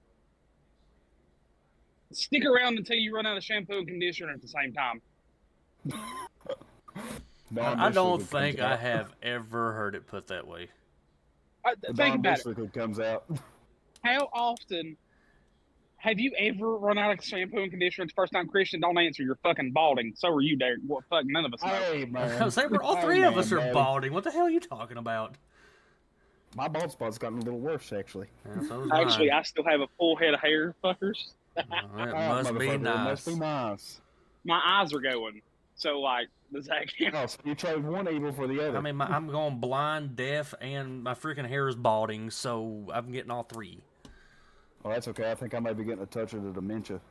stick around until you run out of shampoo and conditioner at the same time. I don't think I have ever heard it put that way. Think about it. It comes out. How often have you ever run out of shampoo and conditioner the first time? Christian, don't answer. You're fucking balding. So are you, Derek. What fuck? None of us know. Hey man, I was like, all three of us are balding. What the hell are you talking about? My bald spot's gotten a little worse actually. Yeah, so is Actually, mine. I still have a full head of hair, fuckers. It Oh, must be motherfucker, nice. It must be nice. My eyes are going. So, like, does that count? Oh, so you trade one evil for the other. I mean, I'm going blind, deaf, and my freaking hair is balding, so I'm getting all three. Oh, that's okay. I think I may be getting a touch of the dementia.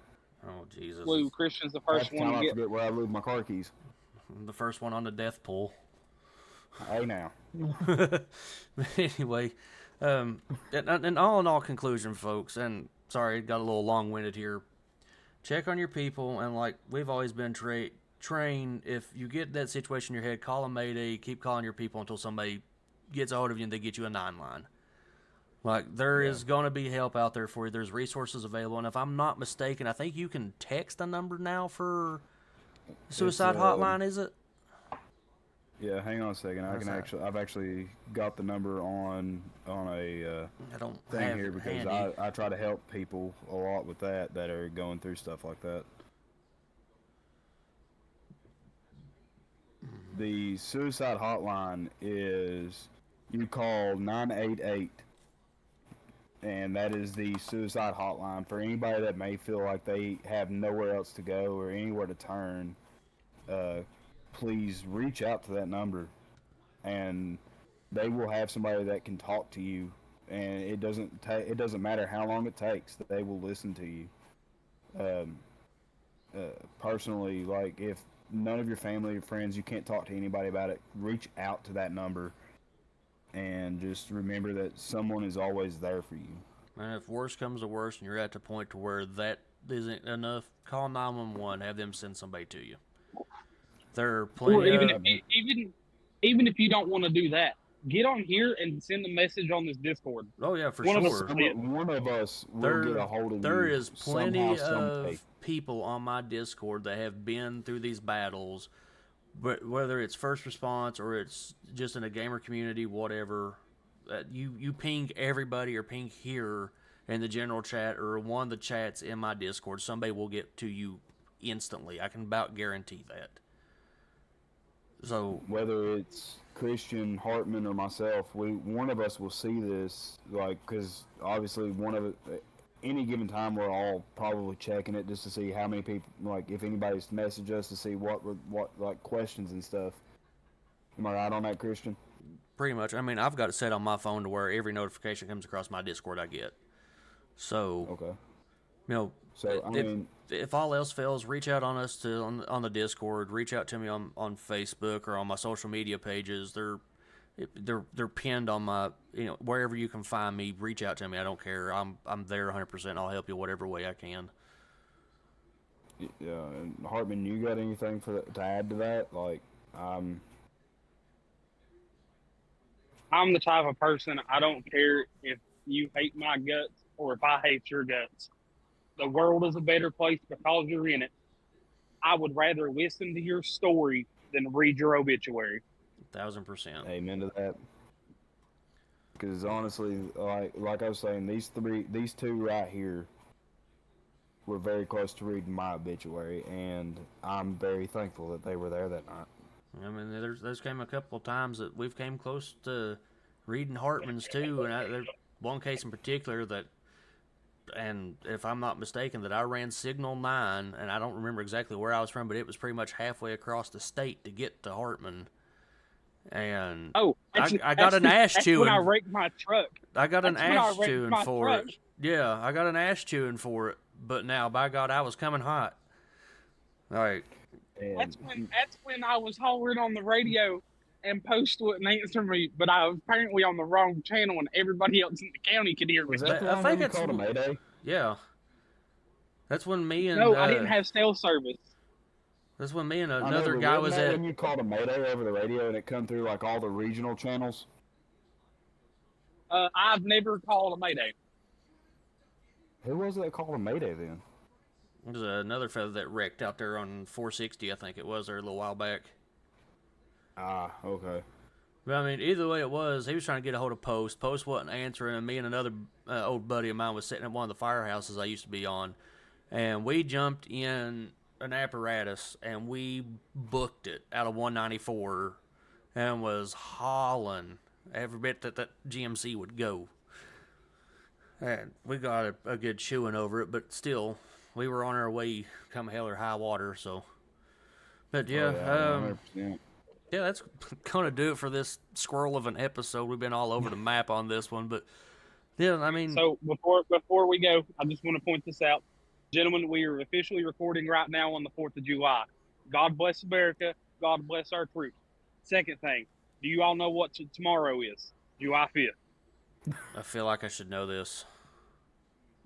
Oh, Jesus. Blue Christian's the Half first the one time to I get. forget where I leave my car keys. I'm the first one on the death pool. Hey now. Anyway, in all conclusion, folks, and sorry, it got a little long-winded here. Check on your people, and like we've always been trained, if you get that situation in your head, call a mayday, keep calling your people until somebody gets a hold of you and they get you a 9-line. Like, there is going to be help out there for you. There's resources available, and if I'm not mistaken, I think you can text a number now for suicide hotline, is it? Yeah, hang on a second. I've actually got the number on a I don't thing have here it because handy. I try to help people a lot with that are going through stuff like that. The suicide hotline is you call 988, and that is the suicide hotline for anybody that may feel like they have nowhere else to go or anywhere to turn. Please reach out to that number, and they will have somebody that can talk to you. And it doesn't matter how long it takes; they will listen to you. Personally, like if none of your family or friends, you can't talk to anybody about it, reach out to that number, and just remember that someone is always there for you. And if worse comes to worse and you're at the point to where that isn't enough, call 911, have them send somebody to you. There are plenty Or even of... even if you don't want to do that, get on here and send a message on this Discord. Oh, yeah, for One of us- sure. One of us will get a hold of you. There is plenty somehow, someday. of people on my Discord that have been through these battles, but whether it's first response or it's just in a gamer community, whatever, you ping everybody or ping here in the general chat or one of the chats in my Discord. Somebody will get to you instantly. I can about guarantee that. So Whether it's Christian, Hartman, or myself, one of us will see this, like, because obviously one of it, any given time, we're all probably checking it just to see how many people, like, if anybody's messaged us to see what like questions and stuff. Am I right on that, Christian? pretty much, I mean, I've got it set on my phone to where every notification comes across my Discord I get. So, Okay. you know, So I mean, if all else fails, reach out on us on the Discord. Reach out to me on Facebook or on my social media pages. They're pinned on my, wherever you can find me. Reach out to me. I don't care. I'm there 100%. I'll help you whatever way I can. yeah. And Hartman, you got anything to add to that? Like, I'm the type of person, I don't care if you hate my guts or if I hate your guts. The world is a better place because you're in it. I would rather listen to your story than read your obituary. 1000%. amen to that. Because honestly, like I was saying, these two right here were very close to reading my obituary, and I'm very thankful that they were there that night. I mean, there's came a couple of times that we've came close to reading Hartman's too, and there's one case in particular that, and if I'm not mistaken, that I ran Signal 9, and I don't remember exactly where I was from, but it was pretty much halfway across the state to get to Hartman. And I got an ash chewing. That's when I wrecked my truck. I got an ash chewing for it. Yeah, I got an ash chewing for it. But now, by God, I was coming hot. Like, that's when I was hollering on the radio, and Post wouldn't answer me, but I was apparently on the wrong channel, and everybody else in the county could hear me. Was that the one you called a Mayday? Yeah. That's when me and... No, I didn't have cell service. That's when me and another guy was at... when you called a Mayday over the radio and it come through like all the regional channels? I've never called a Mayday. Who was it that called a Mayday then? It was another fella that wrecked out there on 460, I think it was, there a little while back. Ah, okay. But I mean, either way it was, he was trying to get a hold of Post. Post wasn't answering, and me and another old buddy of mine was sitting at one of the firehouses I used to be on. And we jumped in an apparatus, and we booked it out of 194 and was hauling every bit that GMC would go. And we got a good chewing over it, but still, we were on our way come hell or high water, so. But yeah, yeah, that's going to do it for this squirrel of an episode. We've been all over the map on this one, but yeah, I mean. So before we go, I just want to point this out. Gentlemen, we are officially recording right now on the 4th of July. God bless America. God bless our troops. Second thing, do you all know what tomorrow is? July 5th. I feel like I should know this.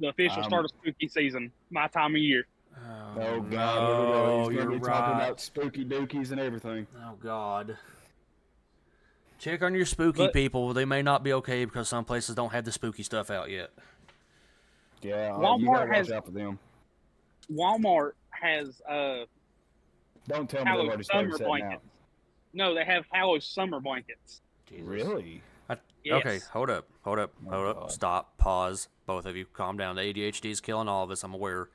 The official start of spooky season, my time of year. Oh, God. No, He's you're going to be right. talking about spooky dookies and everything. Oh, God. Check on your spooky people. They may not be okay because some places don't have the spooky stuff out yet. Yeah, Walmart you got to watch has, out for them. Walmart has Don't tell me they've Halloween already started summer setting blankets. out. No, they have Halloween summer blankets. Jesus. Really? Yes. Okay, hold up. God. Stop, pause. Both of you, calm down. The ADHD is killing all of us, I'm aware.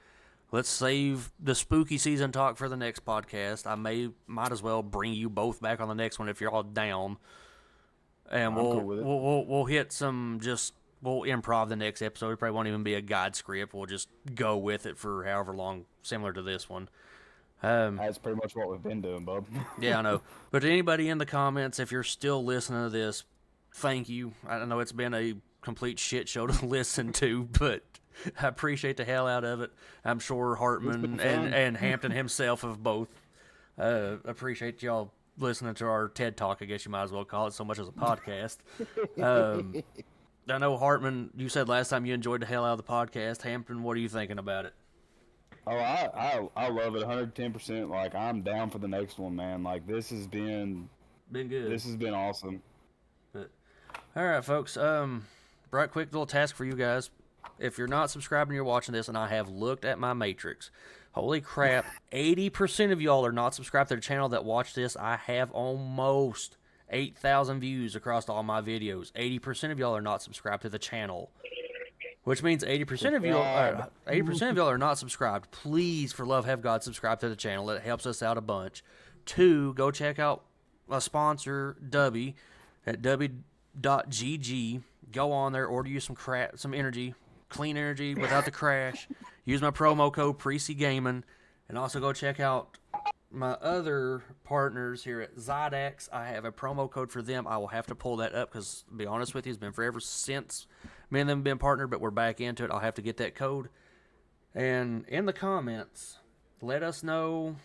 Let's save the spooky season talk for the next podcast. I might as well bring you both back on the next one if you're all down. And we'll hit some we'll improv the next episode. It probably won't even be a guide script. We'll just go with it for however long, similar to this one. That's pretty much what we've been doing, bub. Yeah, I know. But anybody in the comments, if you're still listening to this, thank you. I know it's been a complete shit show to listen to, but I appreciate the hell out of it. I'm sure Hartman and Hampton himself have both. Appreciate y'all listening to our TED Talk, I guess you might as well call it, so much as a podcast. I know, Hartman, you said last time you enjoyed the hell out of the podcast. Hampton, what are you thinking about it? Oh, I love it 110%. Like, I'm down for the next one, man. Like, this has been good. This has been awesome. But, all right, folks. Right, quick little task for you guys. If you're not subscribed and you're watching this, and I have looked at my matrix, holy crap, 80% of y'all are not subscribed to the channel that watch this. I have almost 8,000 views across all my videos. 80% of y'all are not subscribed to the channel, which means 80% of y'all, 80% of y'all are not subscribed. Please, for love, have God, subscribe to the channel. It helps us out a bunch. 2, go check out a sponsor, Dubby, at dubby.gg. Go on there, order you some energy, clean energy without the crash. Use my promo code PrecyGaming, and also go check out my other partners here at Zydex. I have a promo code for them. I will have to pull that up because, to be honest with you, it's been forever since me and them have been partnered, but we're back into it. I'll have to get that code. And in the comments, let us know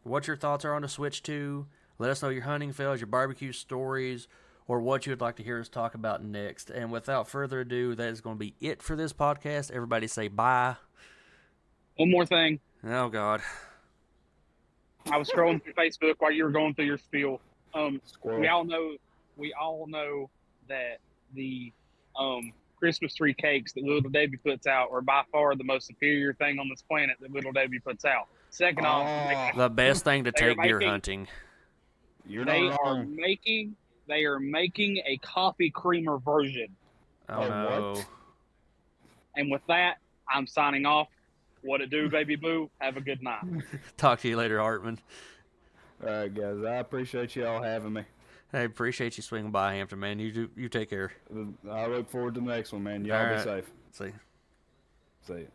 what your thoughts are on the Switch 2. Let us know your hunting fails, your barbecue stories, or what you would like to hear us talk about next. And without further ado, that is going to be it for this podcast. Everybody say bye. One more thing. Oh, God. I was scrolling through Facebook while you were going through your spiel. Squirrel. We all know that the Christmas tree cakes that Little Debbie puts out are by far the most superior thing on this planet that Little Debbie puts out. Second off, The best thing to take deer making- hunting. You're they not are wrong. making a coffee creamer version. Oh, Oh, no. what? And with that, I'm signing off. What it do, baby boo? Have a good night. Talk to you later, Hartman. All right, guys. I appreciate y'all having me. Hey, appreciate you swinging by, Hampton, man. You take care. I look forward to the next one, man. Y'all All be right. safe. See. See ya.